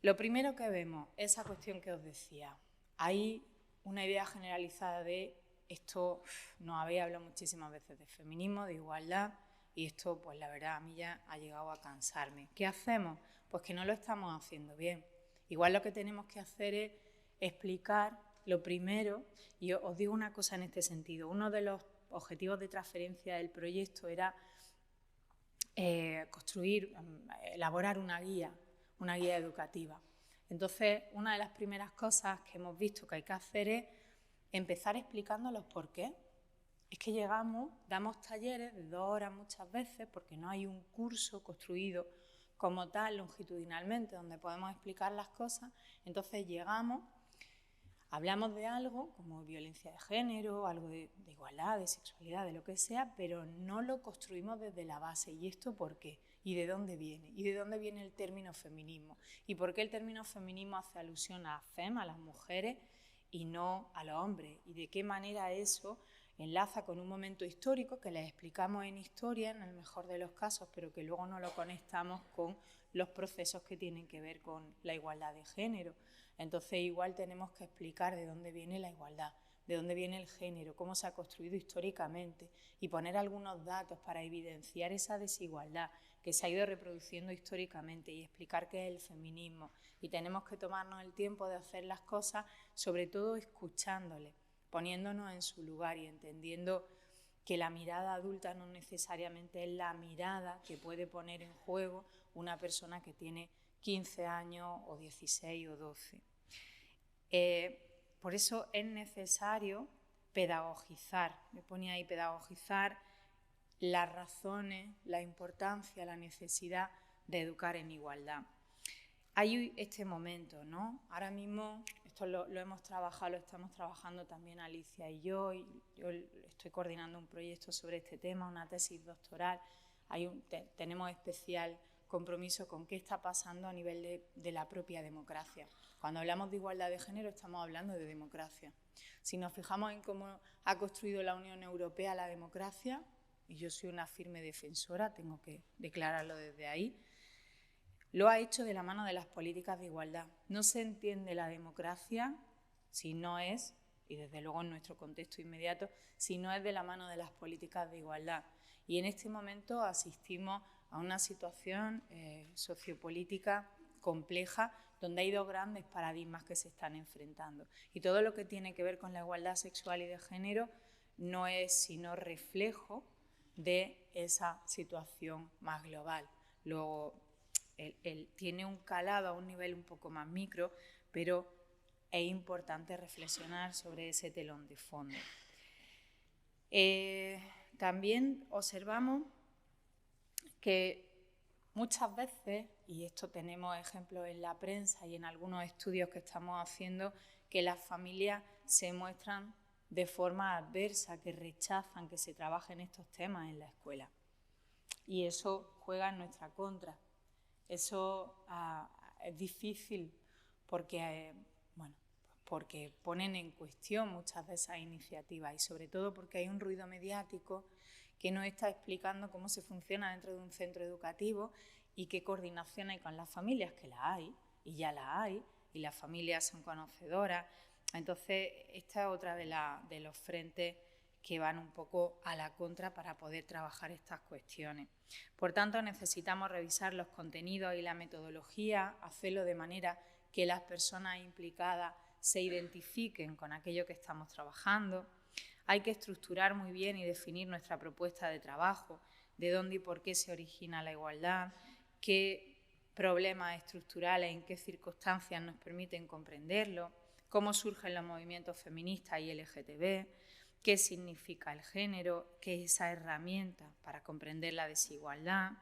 Lo primero que vemos, esa cuestión que os decía, hay una idea generalizada de esto, nos habéis hablado muchísimas veces de feminismo, de igualdad, y esto, pues la verdad, a mí ya ha llegado a cansarme. ¿Qué hacemos? Pues que no lo estamos haciendo bien. Igual lo que tenemos que hacer es explicar lo primero, y os digo una cosa en este sentido, uno de los objetivos de transferencia del proyecto era elaborar una guía educativa. Entonces, una de las primeras cosas que hemos visto que hay que hacer es empezar explicando los por qué. Es que llegamos, damos talleres de 2 horas muchas veces, porque no hay un curso construido como tal longitudinalmente donde podemos explicar las cosas. Entonces llegamos, hablamos de algo como violencia de género, algo de igualdad, de sexualidad, de lo que sea, pero no lo construimos desde la base. ¿Y esto por qué? ¿Y de dónde viene? ¿Y de dónde viene el término feminismo? ¿Y por qué el término feminismo hace alusión a FEM, a las mujeres, y no a los hombres? ¿Y de qué manera eso enlaza con un momento histórico que les explicamos en historia, en el mejor de los casos, pero que luego no lo conectamos con los procesos que tienen que ver con la igualdad de género? Entonces igual tenemos que explicar de dónde viene la igualdad, de dónde viene el género, cómo se ha construido históricamente y poner algunos datos para evidenciar esa desigualdad que se ha ido reproduciendo históricamente y explicar qué es el feminismo. Y tenemos que tomarnos el tiempo de hacer las cosas, sobre todo escuchándoles, poniéndonos en su lugar y entendiendo que la mirada adulta no necesariamente es la mirada que puede poner en juego una persona que tiene 15 años o 16 o 12. Por eso es necesario pedagogizar, me ponía ahí pedagogizar las razones, la importancia, la necesidad de educar en igualdad. Hay este momento, ¿no? Ahora mismo esto lo hemos trabajado, lo estamos trabajando también Alicia y yo estoy coordinando un proyecto sobre este tema, una tesis doctoral. Tenemos especial compromiso con qué está pasando a nivel de la propia democracia. Cuando hablamos de igualdad de género estamos hablando de democracia. Si nos fijamos en cómo ha construido la Unión Europea la democracia, y yo soy una firme defensora, tengo que declararlo desde ahí, lo ha hecho de la mano de las políticas de igualdad. No se entiende la democracia si no es, y desde luego en nuestro contexto inmediato, si no es de la mano de las políticas de igualdad. Y en este momento asistimos a una situación sociopolítica compleja donde hay 2 grandes paradigmas que se están enfrentando. Y todo lo que tiene que ver con la igualdad sexual y de género no es sino reflejo de esa situación más global. Luego, tiene un calado a un nivel un poco más micro, pero es importante reflexionar sobre ese telón de fondo. También observamos que muchas veces, y esto tenemos ejemplos en la prensa y en algunos estudios que estamos haciendo, que las familias se muestran de forma adversa, que rechazan que se trabajen estos temas en la escuela. Y eso juega en nuestra contra. Eso es difícil porque ponen en cuestión muchas de esas iniciativas y sobre todo porque hay un ruido mediático que nos está explicando cómo se funciona dentro de un centro educativo y qué coordinación hay con las familias, que la hay, y ya la hay, y las familias son conocedoras. Entonces, esta es otra de los frentes que van un poco a la contra para poder trabajar estas cuestiones. Por tanto, necesitamos revisar los contenidos y la metodología, hacerlo de manera que las personas implicadas se identifiquen con aquello que estamos trabajando. Hay que estructurar muy bien y definir nuestra propuesta de trabajo, de dónde y por qué se origina la igualdad, qué problemas estructurales, en qué circunstancias nos permiten comprenderlo, cómo surgen los movimientos feministas y LGTB, qué significa el género, qué es esa herramienta para comprender la desigualdad,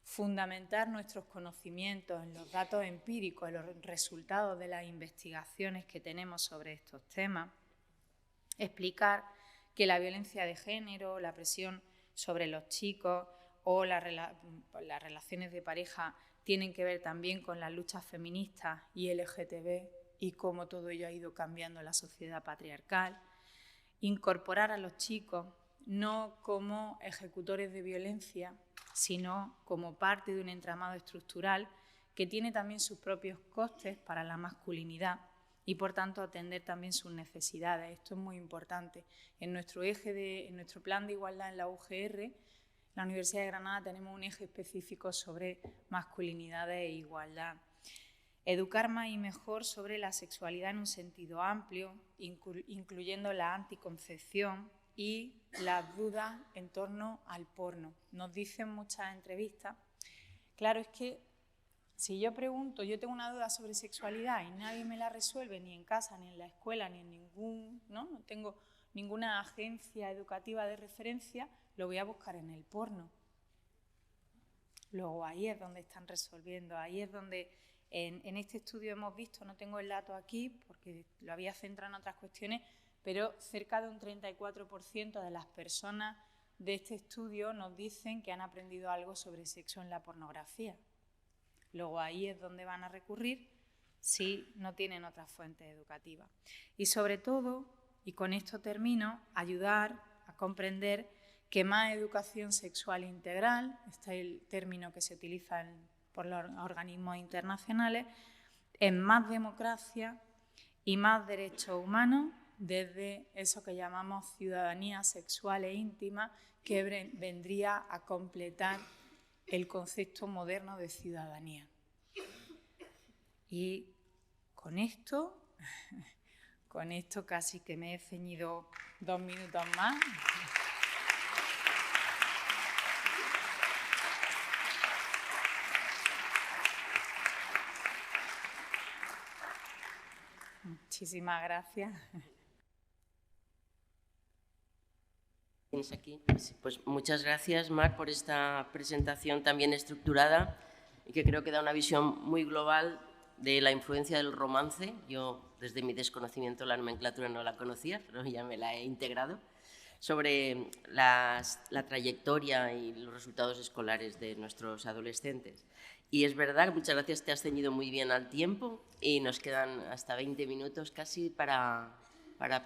fundamentar nuestros conocimientos en los datos empíricos, en los resultados de las investigaciones que tenemos sobre estos temas, explicar que la violencia de género, la presión sobre los chicos o las relaciones de pareja tienen que ver también con las luchas feministas y LGTB y cómo todo ello ha ido cambiando la sociedad patriarcal. Incorporar a los chicos no como ejecutores de violencia, sino como parte de un entramado estructural que tiene también sus propios costes para la masculinidad y, por tanto, atender también sus necesidades. Esto es muy importante. En nuestro plan de igualdad en la UGR, en la Universidad de Granada, tenemos un eje específico sobre masculinidades e igualdad. Educar más y mejor sobre la sexualidad en un sentido amplio, incluyendo la anticoncepción y las dudas en torno al porno. Nos dicen muchas entrevistas, claro, es que si yo pregunto, yo tengo una duda sobre sexualidad y nadie me la resuelve, ni en casa, ni en la escuela, ni en no tengo ninguna agencia educativa de referencia, lo voy a buscar en el porno. Luego ahí es donde están resolviendo, ahí es donde en este estudio hemos visto, no tengo el dato aquí porque lo había centrado en otras cuestiones, pero cerca de un 34% de las personas de este estudio nos dicen que han aprendido algo sobre sexo en la pornografía. Luego ahí es donde van a recurrir si no tienen otras fuentes educativas. Y sobre todo, y con esto termino, ayudar a comprender que más educación sexual integral, este es el término que se utiliza por los organismos internacionales, es más democracia y más derechos humanos desde eso que llamamos ciudadanía sexual e íntima, que vendría a completar el concepto moderno de ciudadanía. Y con esto casi que me he ceñido 2 minutos más. Muchísimas gracias. ¿Tienes aquí? Pues muchas gracias, Mar, por esta presentación tan bien estructurada y que creo que da una visión muy global de la influencia del romance. Yo, desde mi desconocimiento, la nomenclatura no la conocía, pero ya me la he integrado, sobre la trayectoria y los resultados escolares de nuestros adolescentes. Y es verdad, muchas gracias, te has ceñido muy bien al tiempo y nos quedan hasta 20 minutos casi para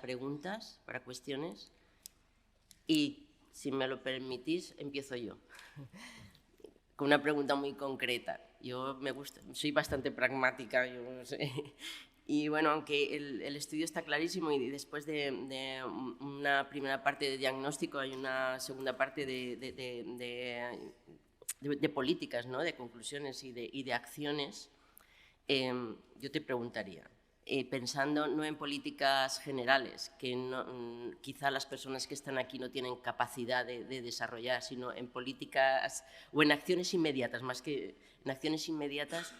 preguntas, para cuestiones. Y, si me lo permitís, empiezo yo, con una pregunta muy concreta. Yo soy bastante pragmática, yo no sé. Y bueno, aunque el estudio está clarísimo y después de una primera parte de diagnóstico hay una segunda parte de políticas, ¿no? De conclusiones y de acciones, yo te preguntaría, pensando no en políticas generales, que quizá las personas que están aquí no tienen capacidad de desarrollar, sino en políticas o en acciones inmediatas, más que en acciones inmediatas,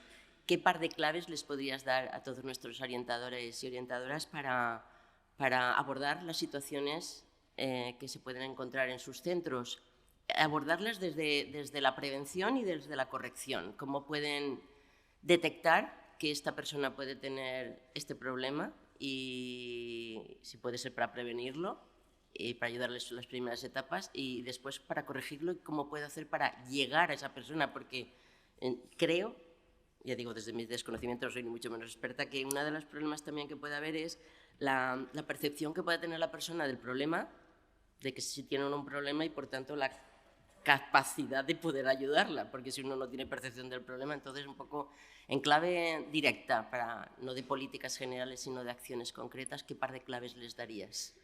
¿qué par de claves les podrías dar a todos nuestros orientadores y orientadoras para abordar las situaciones que se pueden encontrar en sus centros? Abordarlas desde la prevención y desde la corrección. ¿Cómo pueden detectar que esta persona puede tener este problema y si puede ser para prevenirlo y para ayudarles en las primeras etapas y después para corregirlo y cómo puede hacer para llegar a esa persona? Porque creo, ya digo, desde mi desconocimiento no soy ni mucho menos experta, que uno de los problemas también que puede haber es la percepción que puede tener la persona del problema, de que sí tiene un problema y por tanto la capacidad de poder ayudarla, porque si uno no tiene percepción del problema, entonces un poco en clave directa, no de políticas generales, sino de acciones concretas, ¿qué par de claves les darías?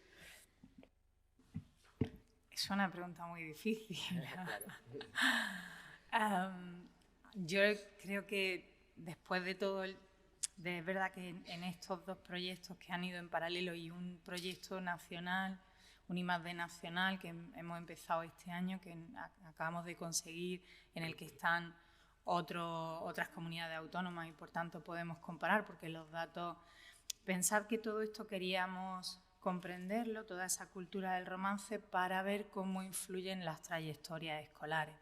Es una pregunta muy difícil. Yo creo que después de todo, es verdad que en estos 2 proyectos que han ido en paralelo y un proyecto nacional, un I+D nacional que hemos empezado este año, que acabamos de conseguir, en el que están otras comunidades autónomas y por tanto podemos comparar, porque los datos, pensar que todo esto queríamos comprenderlo, toda esa cultura del romance, para ver cómo influyen las trayectorias escolares.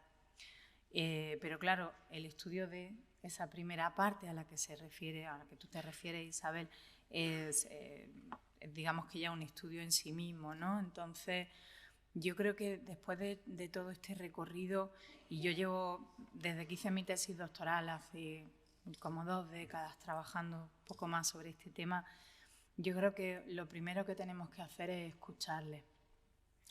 Pero claro, el estudio de esa primera parte a la que se refiere, a la que tú te refieres, Isabel, es, digamos que ya un estudio en sí mismo, ¿no? Entonces, yo creo que después de todo este recorrido, y yo llevo, desde que hice mi tesis doctoral hace como 2 décadas trabajando un poco más sobre este tema, yo creo que lo primero que tenemos que hacer es escucharle.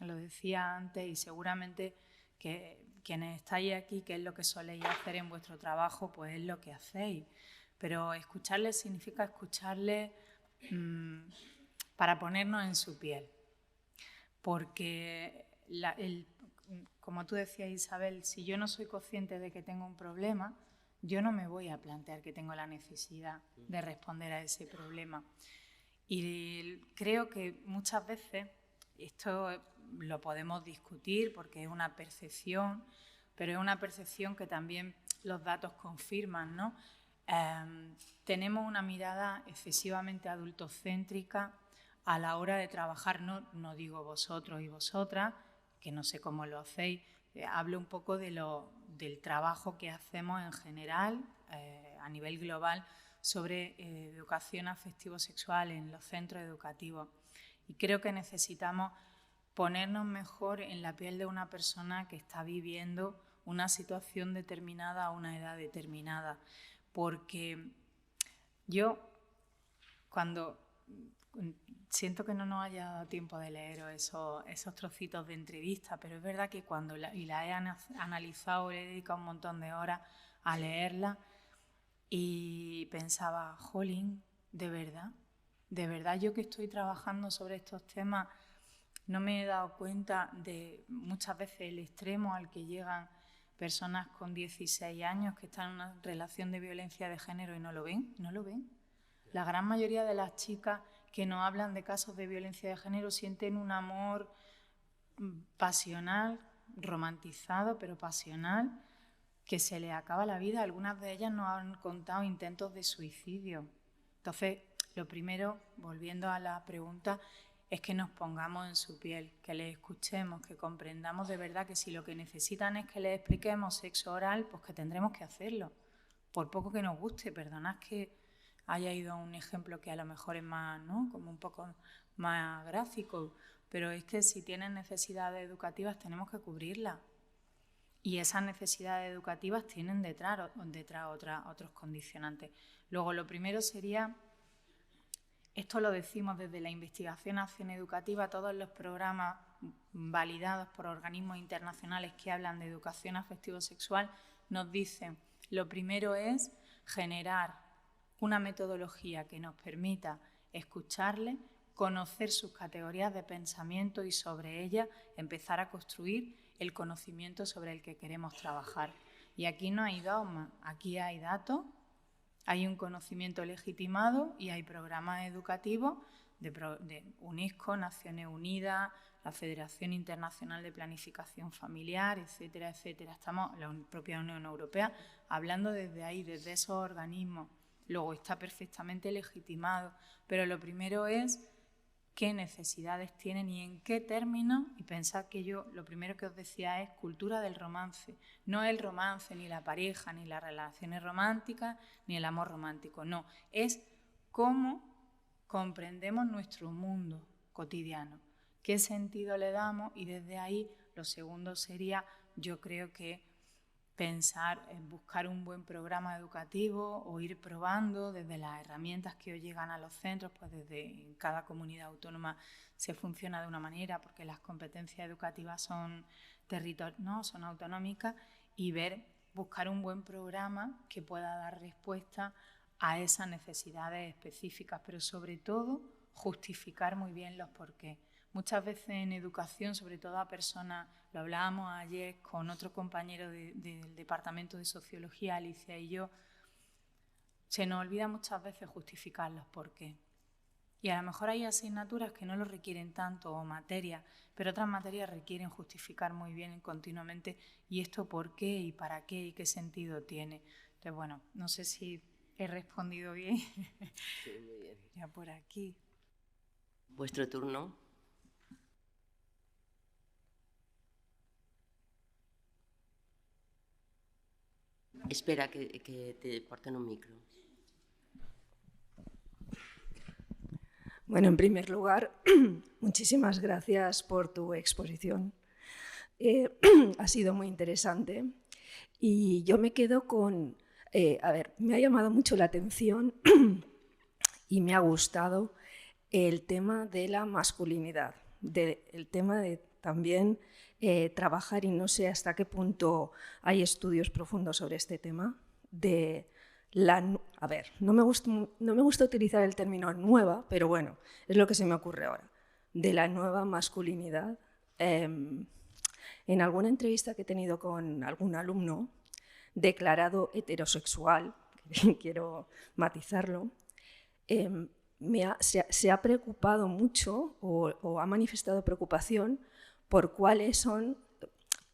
Lo decía antes y seguramente que quienes estáis aquí, que es lo que soléis hacer en vuestro trabajo, pues es lo que hacéis. Pero escucharle significa escucharle para ponernos en su piel. Porque, como tú decías, Isabel, si yo no soy consciente de que tengo un problema, yo no me voy a plantear que tengo la necesidad de responder a ese problema. Y creo que muchas veces, esto lo podemos discutir porque es una percepción, pero es una percepción que también los datos confirman, ¿no? Tenemos una mirada excesivamente adultocéntrica a la hora de trabajar, no digo vosotros y vosotras, que no sé cómo lo hacéis, hablo un poco del trabajo que hacemos en general, a nivel global, sobre educación afectivo-sexual en los centros educativos. Y creo que necesitamos ponernos mejor en la piel de una persona que está viviendo una situación determinada a una edad determinada. Porque yo, cuando siento que no nos haya dado tiempo de leer esos trocitos de entrevista, pero es verdad que cuando la he analizado, le he dedicado un montón de horas a leerla y pensaba, jolín, ¿de verdad yo que estoy trabajando sobre estos temas no me he dado cuenta de muchas veces el extremo al que llegan personas con 16 años que están en una relación de violencia de género y no lo ven? La gran mayoría de las chicas que nos hablan de casos de violencia de género sienten un amor pasional, romantizado, pero pasional, que se les acaba la vida. Algunas de ellas nos han contado intentos de suicidio. Entonces, lo primero, volviendo a la pregunta, es que nos pongamos en su piel, que les escuchemos, que comprendamos de verdad que si lo que necesitan es que les expliquemos sexo oral, pues que tendremos que hacerlo, por poco que nos guste. Perdonad que haya ido a un ejemplo que a lo mejor es más, ¿no?, como un poco más gráfico, pero es que si tienen necesidades educativas tenemos que cubrirlas. Y esas necesidades educativas tienen detrás otros condicionantes. Luego, lo primero sería, esto lo decimos desde la investigación acción educativa, todos los programas validados por organismos internacionales que hablan de educación afectivo-sexual nos dicen, lo primero es generar una metodología que nos permita escucharle, conocer sus categorías de pensamiento y sobre ellas empezar a construir el conocimiento sobre el que queremos trabajar. Y aquí no hay dogma, aquí hay datos, hay un conocimiento legitimado y hay programas educativos de UNESCO, Naciones Unidas, la Federación Internacional de Planificación Familiar, etcétera, etcétera. Estamos, la propia Unión Europea, hablando desde ahí, desde esos organismos. Luego está perfectamente legitimado, pero lo primero es qué necesidades tienen y en qué términos, y pensad que yo lo primero que os decía es cultura del romance, no el romance, ni la pareja, ni las relaciones románticas, ni el amor romántico, no, es cómo comprendemos nuestro mundo cotidiano, qué sentido le damos, y desde ahí lo segundo sería, yo creo que pensar en buscar un buen programa educativo o ir probando desde las herramientas que os llegan a los centros, pues desde cada comunidad autónoma se funciona de una manera porque las competencias educativas son autonómicas, y buscar un buen programa que pueda dar respuesta a esas necesidades específicas, pero sobre todo justificar muy bien los porqués. Muchas veces en educación, sobre todo a personas, lo hablábamos ayer con otro compañero del Departamento de Sociología, Alicia y yo, se nos olvida muchas veces justificar los porqués. Y a lo mejor hay asignaturas que no lo requieren tanto o materias, pero otras materias requieren justificar muy bien continuamente y esto por qué y para qué y qué sentido tiene. Entonces, bueno, no sé si he respondido bien. Sí, muy bien. Ya por aquí. Vuestro turno. Espera, que te porten un micro. Bueno, en primer lugar, muchísimas gracias por tu exposición. Ha sido muy interesante y yo me quedo con... me ha llamado mucho la atención y me ha gustado el tema de la masculinidad, el tema de también trabajar, y no sé hasta qué punto hay estudios profundos sobre este tema, de no me gusta utilizar el término nueva, pero bueno, es lo que se me ocurre ahora, de la nueva masculinidad. En alguna entrevista que he tenido con algún alumno declarado heterosexual, quiero matizarlo, se ha preocupado mucho o ha manifestado preocupación por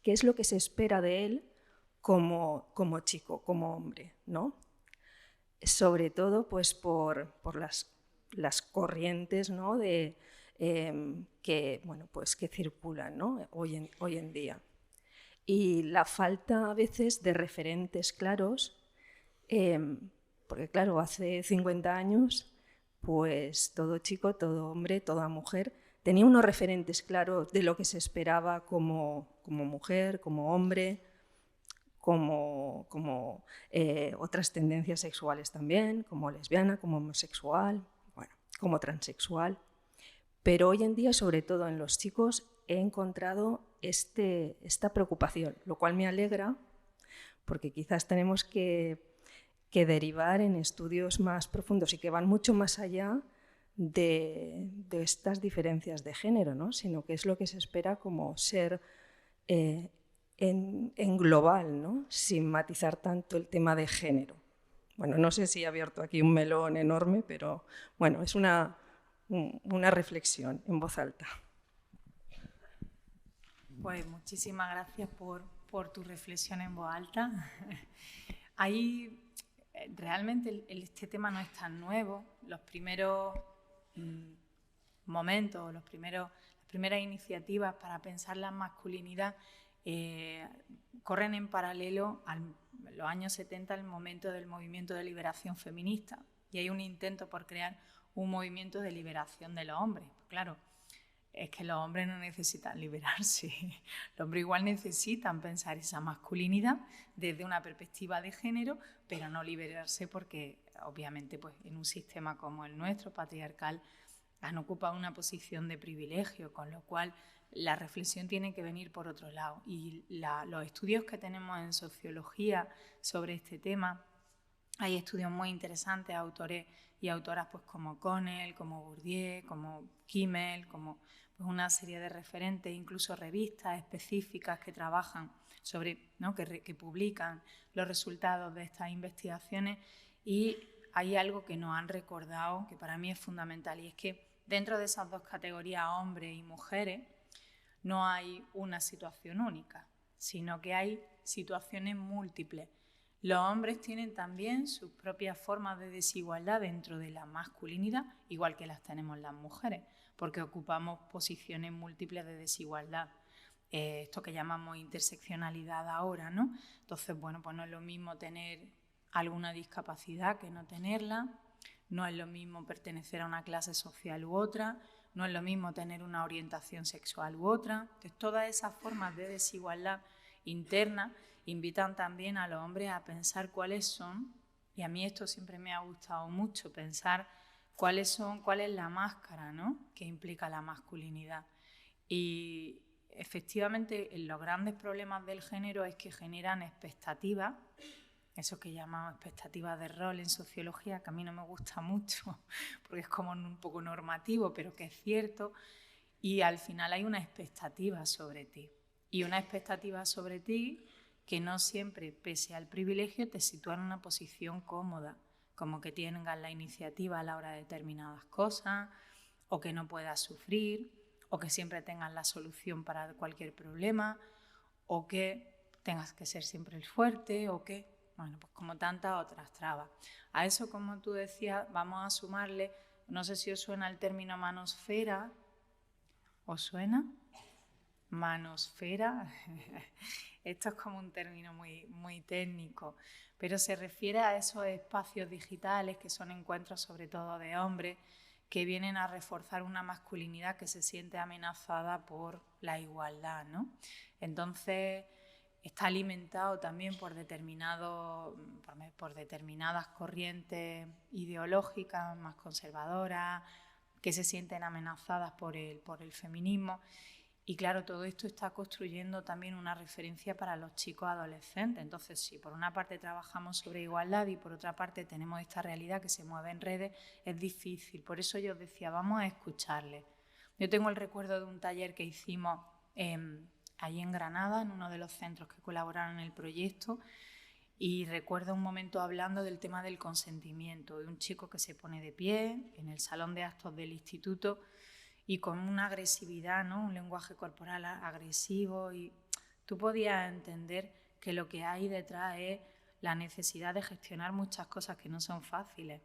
qué es lo que se espera de él como chico, como hombre, ¿no? Sobre todo pues, por las corrientes, ¿no? que circulan, ¿no? hoy en día. Y la falta a veces de referentes claros, porque claro, hace 50 años pues todo chico, todo hombre, toda mujer tenía unos referentes claros de lo que se esperaba como mujer, como hombre, como otras tendencias sexuales también, como lesbiana, como homosexual, bueno, como transexual. Pero hoy en día, sobre todo en los chicos, he encontrado esta preocupación, lo cual me alegra, porque quizás tenemos que derivar en estudios más profundos y que van mucho más allá de estas diferencias de género, ¿no? Sino que es lo que se espera como ser en global, ¿no? Sin matizar tanto el tema de género. Bueno, no sé si he abierto aquí un melón enorme, pero bueno, es una reflexión en voz alta. Pues muchísimas gracias por tu reflexión en voz alta. Ahí realmente este tema no es tan nuevo. Los primeros momentos, las primeras iniciativas para pensar la masculinidad corren en paralelo a los años 70, el momento del movimiento de liberación feminista. Y hay un intento por crear un movimiento de liberación de los hombres. Claro, es que los hombres no necesitan liberarse. Los hombres igual necesitan pensar esa masculinidad desde una perspectiva de género, pero no liberarse porque, obviamente, pues, en un sistema como el nuestro, patriarcal, han ocupado una posición de privilegio, con lo cual la reflexión tiene que venir por otro lado. Y los estudios que tenemos en sociología sobre este tema, hay estudios muy interesantes, autores y autoras pues, como Connell, como Bourdieu, como Kimmel, como pues, una serie de referentes, incluso revistas específicas que trabajan sobre, ¿no? que publican los resultados de estas investigaciones. Y hay algo que nos han recordado, que para mí es fundamental, y es que dentro de esas dos categorías, hombres y mujeres, no hay una situación única, sino que hay situaciones múltiples. Los hombres tienen también sus propias formas de desigualdad dentro de la masculinidad, igual que las tenemos las mujeres, porque ocupamos posiciones múltiples de desigualdad. Esto que llamamos interseccionalidad ahora, ¿no? Entonces, bueno, pues no es lo mismo tener alguna discapacidad que no tenerla, no es lo mismo pertenecer a una clase social u otra, no es lo mismo tener una orientación sexual u otra. Entonces, todas esas formas de desigualdad interna invitan también a los hombres a pensar cuáles son, y a mí esto siempre me ha gustado mucho, pensar cuál es la máscara, ¿no? que implica la masculinidad. Y efectivamente los grandes problemas del género es que generan expectativas, eso que llamamos expectativas de rol en sociología, que a mí no me gusta mucho, porque es como un poco normativo, pero que es cierto, y al final hay una expectativa sobre ti. Y una expectativa sobre ti que no siempre, pese al privilegio, te sitúa en una posición cómoda, como que tengas la iniciativa a la hora de determinadas cosas, o que no puedas sufrir, o que siempre tengas la solución para cualquier problema, o que tengas que ser siempre el fuerte, o que, bueno, pues como tantas otras trabas. A eso, como tú decías, vamos a sumarle, no sé si os suena el término manosfera. ¿Os suena? Manosfera. Esto es como un término muy técnico, pero se refiere a esos espacios digitales que son encuentros sobre todo de hombres que vienen a reforzar una masculinidad que se siente amenazada por la igualdad, ¿no? Entonces está alimentado también por determinadas corrientes ideológicas más conservadoras que se sienten amenazadas por el feminismo. Y claro, todo esto está construyendo también una referencia para los chicos adolescentes. Entonces, si por una parte trabajamos sobre igualdad y por otra parte tenemos esta realidad que se mueve en redes, es difícil. Por eso yo os decía, vamos a escucharles. Yo tengo el recuerdo de un taller que hicimos allí en Granada, en uno de los centros que colaboraron en el proyecto, y recuerdo un momento hablando del tema del consentimiento, de un chico que se pone de pie en el salón de actos del instituto y con una agresividad, ¿no? Un lenguaje corporal agresivo, y tú podías entender que lo que hay detrás es la necesidad de gestionar muchas cosas que no son fáciles,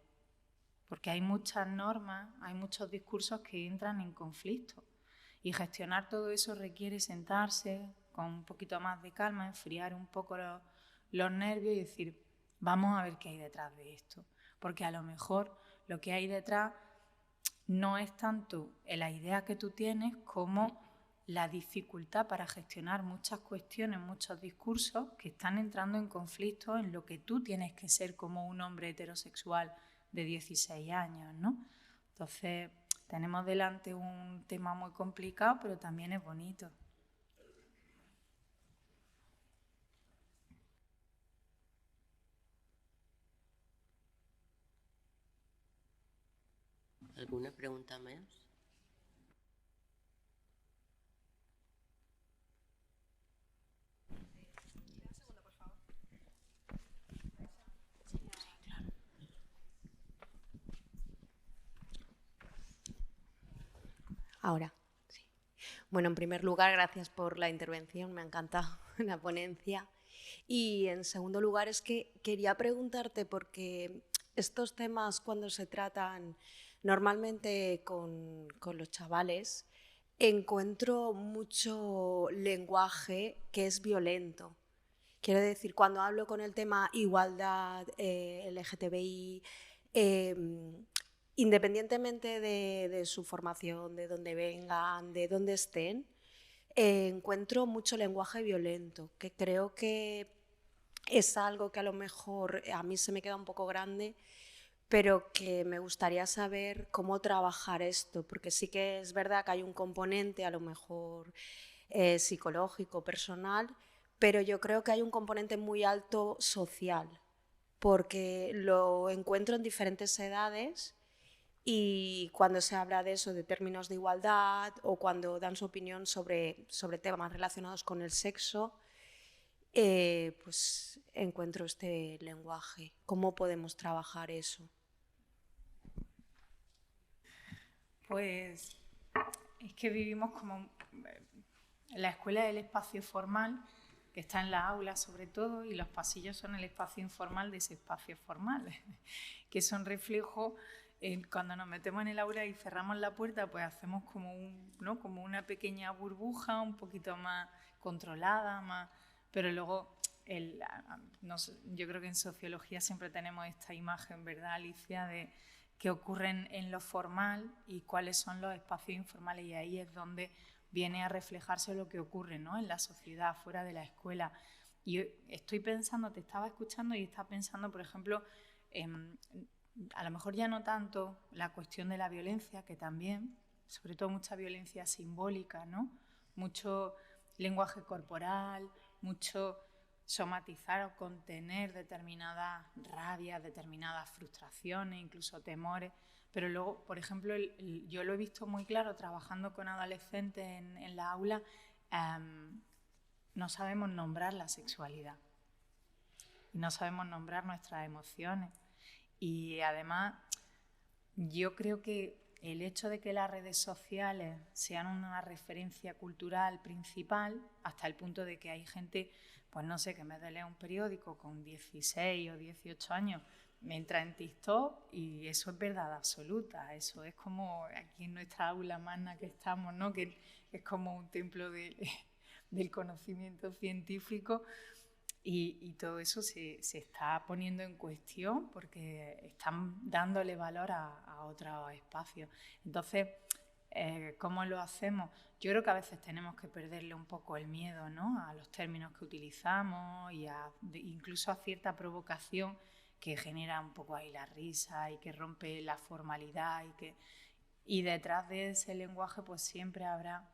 porque hay muchas normas, hay muchos discursos que entran en conflicto, y gestionar todo eso requiere sentarse con un poquito más de calma, enfriar un poco los nervios y decir, vamos a ver qué hay detrás de esto, porque a lo mejor lo que hay detrás no es tanto la idea que tú tienes como la dificultad para gestionar muchas cuestiones, muchos discursos que están entrando en conflicto en lo que tú tienes que ser como un hombre heterosexual de 16 años, ¿no? Entonces, tenemos delante un tema muy complicado, pero también es bonito. ¿Alguna pregunta más? Ahora, sí. Bueno, en primer lugar, gracias por la intervención, me ha encantado la ponencia. Y en segundo lugar, es que quería preguntarte, porque estos temas cuando se tratan normalmente con los chavales, encuentro mucho lenguaje que es violento. Quiero decir, cuando hablo con el tema igualdad, LGTBI, independientemente de su formación, de dónde vengan, de dónde estén, encuentro mucho lenguaje violento, que creo que es algo que a lo mejor a mí se me queda un poco grande, pero que me gustaría saber cómo trabajar esto, porque sí que es verdad que hay un componente a lo mejor psicológico, personal, pero yo creo que hay un componente muy alto social, porque lo encuentro en diferentes edades. Y cuando se habla de eso, de términos de igualdad, o cuando dan su opinión sobre temas relacionados con el sexo, pues encuentro este lenguaje. ¿Cómo podemos trabajar eso? Pues es que vivimos como la escuela del espacio formal, que está en la aula sobre todo, y los pasillos son el espacio informal de ese espacio formal, que son reflejo. Cuando nos metemos en el aula y cerramos la puerta, pues hacemos como una pequeña burbuja un poquito más controlada, pero luego yo creo que en sociología siempre tenemos esta imagen, ¿verdad, Alicia?, de qué ocurre en lo formal y cuáles son los espacios informales, y ahí es donde viene a reflejarse lo que ocurre, ¿no?, en la sociedad, fuera de la escuela. Y estoy pensando, te estaba escuchando y estaba pensando, por ejemplo, a lo mejor ya no tanto la cuestión de la violencia, que también, sobre todo mucha violencia simbólica, ¿no? Mucho lenguaje corporal, mucho somatizar o contener determinadas rabias, determinadas frustraciones, incluso temores. Pero luego, por ejemplo, yo lo he visto muy claro trabajando con adolescentes en la aula, no sabemos nombrar la sexualidad, no sabemos nombrar nuestras emociones. Y además, yo creo que el hecho de que las redes sociales sean una referencia cultural principal, hasta el punto de que hay gente, pues no sé, que en vez de leer un periódico con 16 o 18 años, me entra en TikTok, y eso es verdad absoluta. Eso es como aquí en nuestra aula magna que estamos, ¿no?, que es como un templo del conocimiento científico y todo eso se está poniendo en cuestión porque están dándole valor a otros espacios. Entonces, ¿cómo lo hacemos? Yo creo que a veces tenemos que perderle un poco el miedo, ¿no?, a los términos que utilizamos y incluso a cierta provocación que genera un poco ahí la risa y que rompe la formalidad y detrás de ese lenguaje pues siempre habrá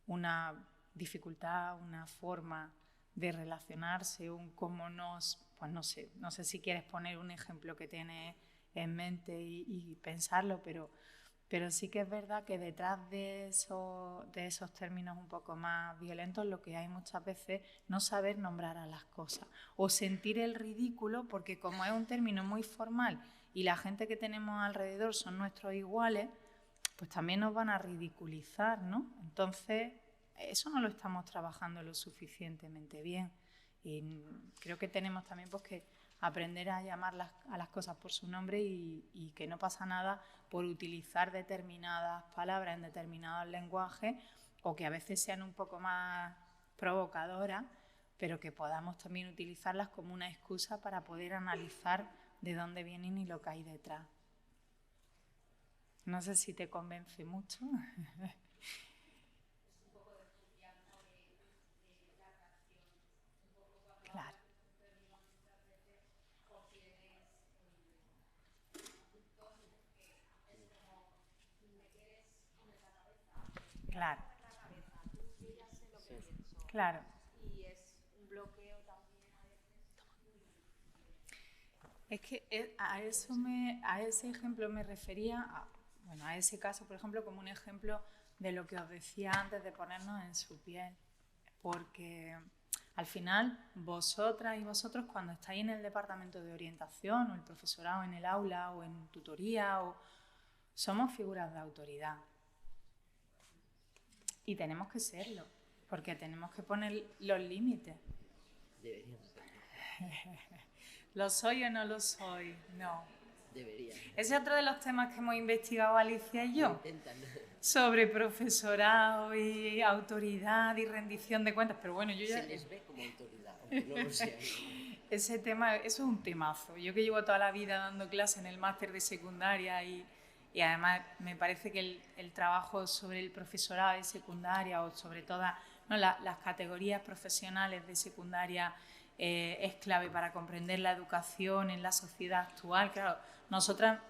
una dificultad, una forma de relacionarse, un cómo pues no sé si quieres poner un ejemplo que tienes en mente y pensarlo, pero sí que es verdad que detrás de esos términos un poco más violentos lo que hay muchas veces no saber nombrar a las cosas o sentir el ridículo porque como es un término muy formal y la gente que tenemos alrededor son nuestros iguales, pues también nos van a ridiculizar, ¿no? Entonces, eso no lo estamos trabajando lo suficientemente bien y creo que tenemos también pues que aprender a llamar a las cosas por su nombre y que no pasa nada por utilizar determinadas palabras en determinados lenguajes o que a veces sean un poco más provocadoras, pero que podamos también utilizarlas como una excusa para poder analizar de dónde vienen y lo que hay detrás. No sé si te convence mucho. Claro. Claro. Claro. Y es un bloqueo también. Es que a ese ejemplo me refería, a ese caso, por ejemplo, como un ejemplo de lo que os decía antes de ponernos en su piel. Porque al final, vosotras y vosotros, cuando estáis en el departamento de orientación o el profesorado en el aula o en tutoría, somos figuras de autoridad. Y tenemos que serlo, porque tenemos que poner los límites. Deberíamos ser. ¿Lo soy o no lo soy? No. Debería. Ese es otro de los temas que hemos investigado Alicia y yo. Intentan. Sobre profesorado y autoridad y rendición de cuentas. Pero bueno, yo ya... Se les ve como autoridad, aunque no lo sean. Ese tema, eso es un temazo. Yo que llevo toda la vida dando clases en el máster de secundaria y además me parece que el trabajo sobre el profesorado de secundaria o sobre todas las categorías profesionales de secundaria es clave para comprender la educación en la sociedad actual. Claro, nosotras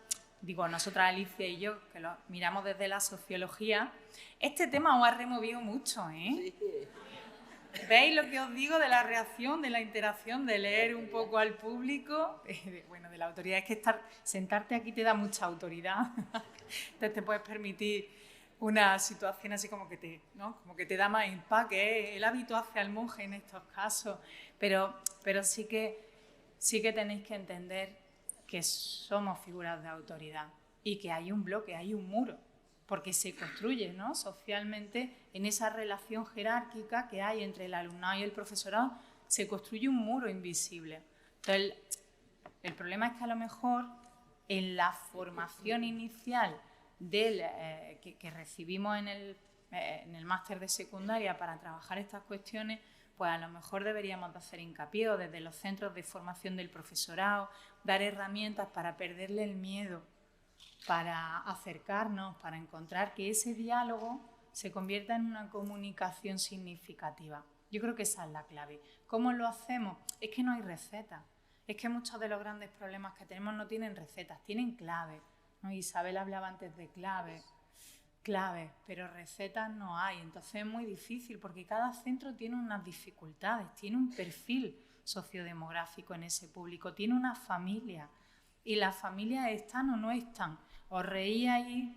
Alicia y yo, que lo miramos desde la sociología, este tema os ha removido mucho, ¿eh? Sí. ¿Veis lo que os digo de la reacción, de la interacción, de leer un poco al público? De la autoridad. Es que sentarte aquí te da mucha autoridad. Entonces te puedes permitir una situación así como que te da más empaque, el hábito hace al monje en estos casos. Pero sí que tenéis que entender que somos figuras de autoridad y que hay un bloque, hay un muro, porque se construye, ¿no?, socialmente en esa relación jerárquica que hay entre el alumnado y el profesorado, se construye un muro invisible. Entonces, el problema es que a lo mejor en la formación inicial que recibimos en el máster de secundaria para trabajar estas cuestiones, pues a lo mejor deberíamos de hacer hincapié o desde los centros de formación del profesorado, dar herramientas para perderle el miedo, para acercarnos, para encontrar que ese diálogo se convierta en una comunicación significativa. Yo creo que esa es la clave. ¿Cómo lo hacemos? Es que no hay recetas. Es que muchos de los grandes problemas que tenemos no tienen recetas, tienen claves, ¿no? Isabel hablaba antes de claves, pero recetas no hay. Entonces es muy difícil porque cada centro tiene unas dificultades, tiene un perfil sociodemográfico en ese público, tiene una familia y las familias están o no están. Os reíais,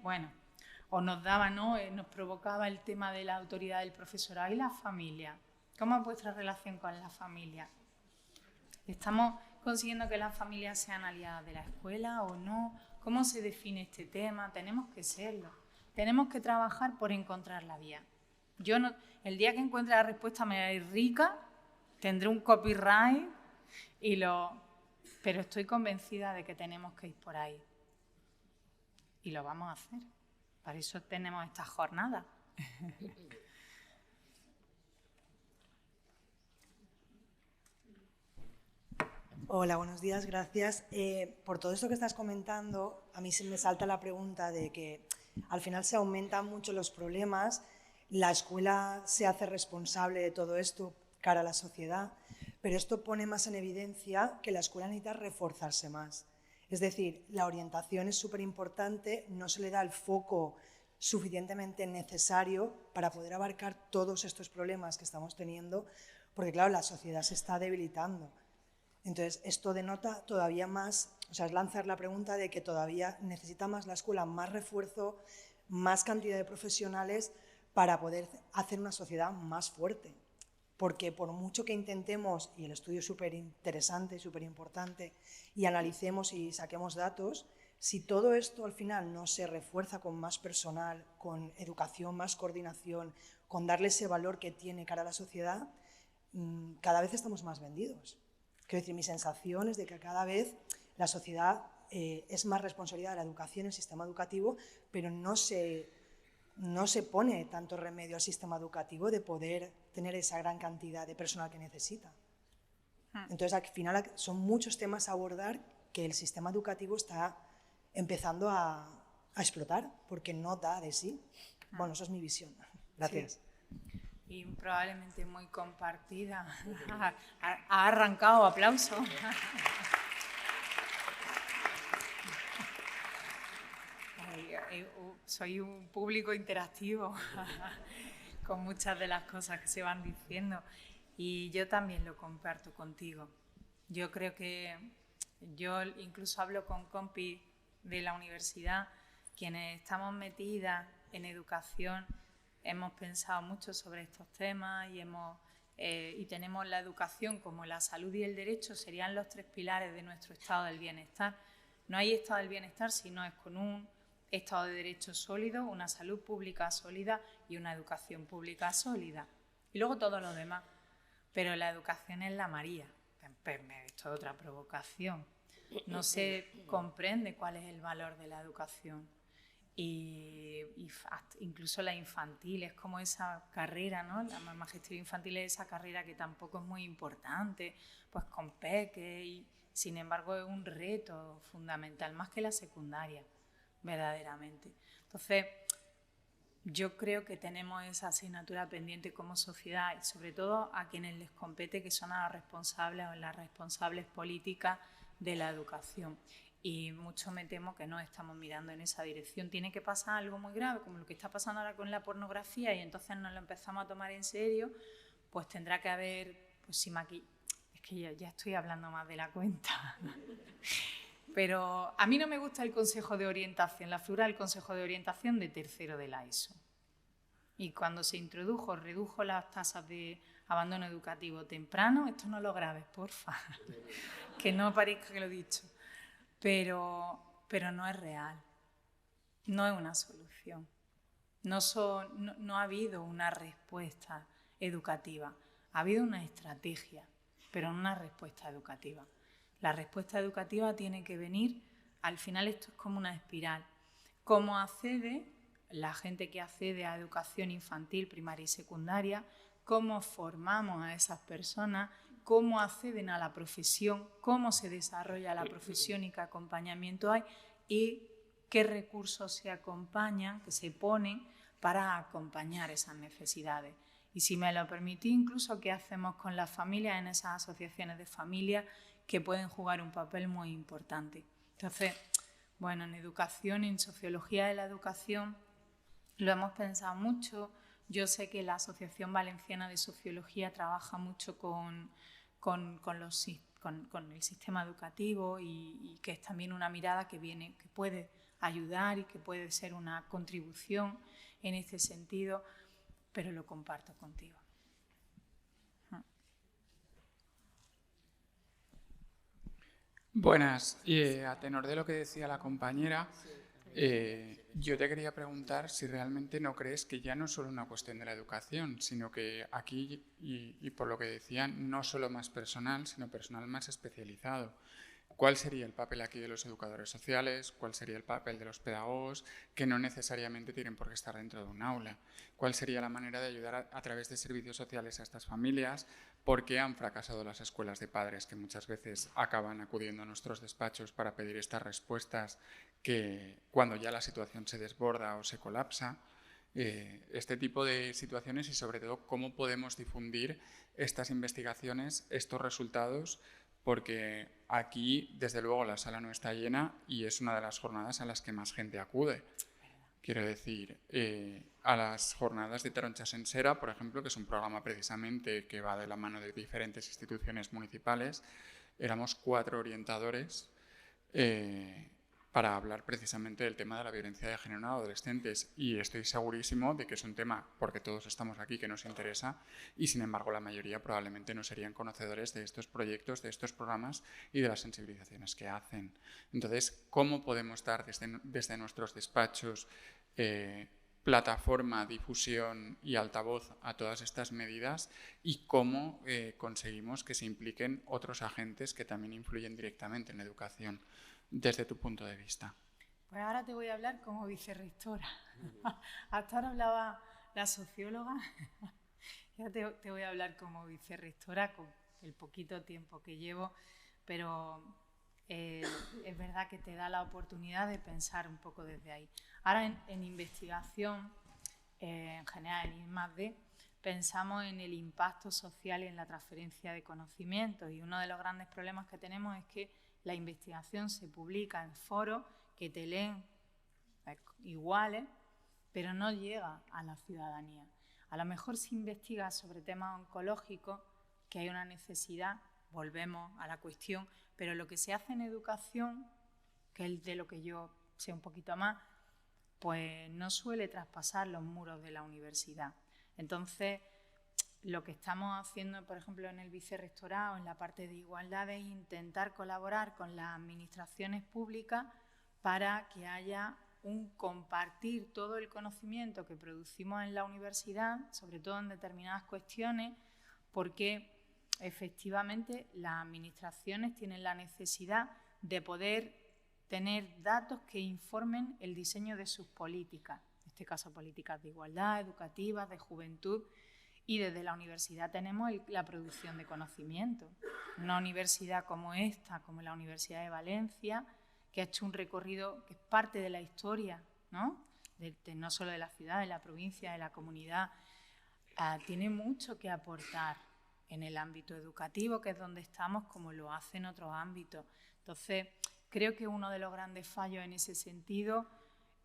o nos daba, ¿no?, nos provocaba el tema de la autoridad del profesorado y la familia. ¿Cómo es vuestra relación con la familia? ¿Estamos consiguiendo que las familias sean aliadas de la escuela o no? ¿Cómo se define este tema? Tenemos que serlo. Tenemos que trabajar por encontrar la vía. El día que encuentre la respuesta me haré rica, tendré un copyright pero estoy convencida de que tenemos que ir por ahí. Y lo vamos a hacer. Para eso tenemos esta jornada. Hola, buenos días, gracias. Por todo esto que estás comentando, a mí se me salta la pregunta de que al final se aumentan mucho los problemas, la escuela se hace responsable de todo esto cara a la sociedad, pero esto pone más en evidencia que la escuela necesita reforzarse más. Es decir, la orientación es súper importante, no se le da el foco suficientemente necesario para poder abarcar todos estos problemas que estamos teniendo, porque claro, la sociedad se está debilitando. Entonces, esto denota todavía más, o sea, es lanzar la pregunta de que todavía necesita más la escuela, más refuerzo, más cantidad de profesionales para poder hacer una sociedad más fuerte. Porque por mucho que intentemos, y el estudio es súper interesante, súper importante, y analicemos y saquemos datos, si todo esto al final no se refuerza con más personal, con educación, más coordinación, con darle ese valor que tiene cara a la sociedad, cada vez estamos más vendidos. Quiero decir, mi sensación es de que cada vez la sociedad es más responsabilidad de la educación, el sistema educativo, pero no se pone tanto remedio al sistema educativo de poder tener esa gran cantidad de personal que necesita. Entonces, al final son muchos temas a abordar que el sistema educativo está empezando a explotar porque no da de sí. Bueno, eso es mi visión. Gracias. Sí. Y probablemente muy compartida. Ha arrancado, aplauso. Soy un público interactivo con muchas de las cosas que se van diciendo y yo también lo comparto contigo. Yo creo que yo incluso hablo con compis de la universidad, quienes estamos metidas en educación, hemos pensado mucho sobre estos temas y tenemos la educación como la salud y el derecho serían los 3 pilares de nuestro estado del bienestar. No hay estado del bienestar si no es con un estado de derecho sólido, una salud pública sólida y una educación pública sólida. Y luego todo lo demás. Pero la educación es la María. Esto es otra provocación. No se comprende cuál es el valor de la educación. Y incluso la infantil es como esa carrera, ¿no? La magisterio infantil es esa carrera que tampoco es muy importante, pues con peques, y sin embargo es un reto fundamental, más que la secundaria, verdaderamente. Entonces, yo creo que tenemos esa asignatura pendiente como sociedad y sobre todo a quienes les compete, que son a los responsables o las responsables políticas de la educación. Y mucho me temo que no estamos mirando en esa dirección. Tiene que pasar algo muy grave, como lo que está pasando ahora con la pornografía, y entonces nos lo empezamos a tomar en serio, pues tendrá que haber, pues si es que ya estoy hablando más de la cuenta. Pero a mí no me gusta el consejo de orientación, la figura del consejo de orientación de tercero de la ESO. Y cuando se redujo las tasas de abandono educativo temprano, esto no lo grabes, porfa, que no parezca que lo he dicho. Pero no es real, no es una solución. No ha habido una respuesta educativa, ha habido una estrategia, pero no una respuesta educativa. La respuesta educativa tiene que venir, al final esto es como una espiral. ¿Cómo accede la gente que accede a educación infantil, primaria y secundaria? ¿Cómo formamos a esas personas? ¿Cómo acceden a la profesión? ¿Cómo se desarrolla la profesión y qué acompañamiento hay? Y qué recursos se acompañan, que se ponen para acompañar esas necesidades. Y si me lo permitís, incluso qué hacemos con las familias en esas asociaciones de familias que pueden jugar un papel muy importante. Entonces, bueno, en educación, en sociología de la educación, lo hemos pensado mucho. Yo sé que la Asociación Valenciana de Sociología trabaja mucho con el sistema educativo y que es también una mirada que puede ayudar y que puede ser una contribución en este sentido, pero lo comparto contigo. Buenas, a tenor de lo que decía la compañera, yo te quería preguntar si realmente no crees que ya no es solo una cuestión de la educación, sino que aquí, y por lo que decían, no solo más personal, sino personal más especializado. ¿Cuál sería el papel aquí de los educadores sociales? ¿Cuál sería el papel de los pedagogos, que no necesariamente tienen por qué estar dentro de un aula? ¿Cuál sería la manera de ayudar a través de servicios sociales a estas familias? ¿Por qué han fracasado las escuelas de padres, que muchas veces acaban acudiendo a nuestros despachos para pedir estas respuestas que cuando ya la situación se desborda o se colapsa? Este tipo de situaciones y sobre todo cómo podemos difundir estas investigaciones, estos resultados, porque aquí, desde luego, la sala no está llena y es una de las jornadas a las que más gente acude. Quiero decir, a las jornadas de Taroncha Sensera, por ejemplo, que es un programa precisamente que va de la mano de diferentes instituciones municipales, éramos 4 orientadores para hablar precisamente del tema de la violencia de género en adolescentes, y estoy segurísimo de que es un tema, porque todos estamos aquí, que nos interesa, y sin embargo la mayoría probablemente no serían conocedores de estos proyectos, de estos programas y de las sensibilizaciones que hacen. Entonces, ¿cómo podemos dar desde nuestros despachos plataforma, difusión y altavoz a todas estas medidas, y cómo conseguimos que se impliquen otros agentes que también influyen directamente en la educación, desde tu punto de vista? Pues ahora te voy a hablar como vicerrectora. Hasta ahora hablaba la socióloga, ya te voy a hablar como vicerrectora con el poquito tiempo que llevo, pero es verdad que te da la oportunidad de pensar un poco desde ahí. Ahora en investigación, en general en I+D, pensamos en el impacto social y en la transferencia de conocimientos, y uno de los grandes problemas que tenemos es que la investigación se publica en foros que te leen iguales, pero no llega a la ciudadanía. A lo mejor se investiga sobre temas oncológicos, que hay una necesidad, volvemos a la cuestión, pero lo que se hace en educación, que es de lo que yo sé un poquito más, pues no suele traspasar los muros de la universidad. Entonces, lo que estamos haciendo, por ejemplo, en el vicerrectorado, en la parte de igualdad, es intentar colaborar con las administraciones públicas para que haya un compartir todo el conocimiento que producimos en la universidad, sobre todo en determinadas cuestiones, porque efectivamente las administraciones tienen la necesidad de poder tener datos que informen el diseño de sus políticas, en este caso políticas de igualdad, educativas, de juventud. Y desde la universidad tenemos la producción de conocimiento. Una universidad como esta, como la Universidad de Valencia, que ha hecho un recorrido que es parte de la historia, ¿no? No solo de la ciudad, de la provincia, de la comunidad, tiene mucho que aportar en el ámbito educativo, que es donde estamos, como lo hace en otros ámbitos. Entonces, creo que uno de los grandes fallos en ese sentido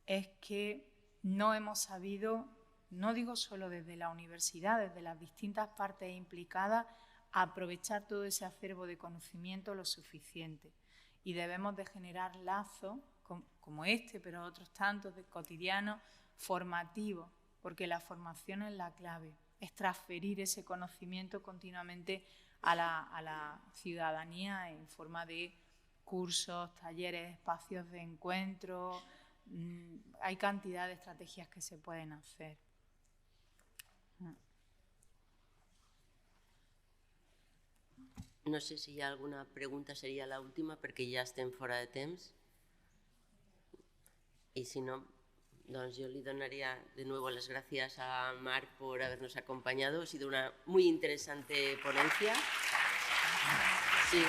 es que no hemos sabido, no digo solo desde la universidad, desde las distintas partes implicadas, aprovechar todo ese acervo de conocimiento lo suficiente. Y debemos de generar lazos como este, pero otros tantos de cotidianos, formativos, porque la formación es la clave, es transferir ese conocimiento continuamente a la ciudadanía en forma de cursos, talleres, espacios de encuentro. Hay cantidad de estrategias que se pueden hacer. No sé si hi ha alguna pregunta, seria l'última, perquè ja estem fora de temps. Y si no, doncs yo le donaría de nuevo las gracias a Marc por habernos acompañado. Ha sido una muy interesante ponencia. Sí.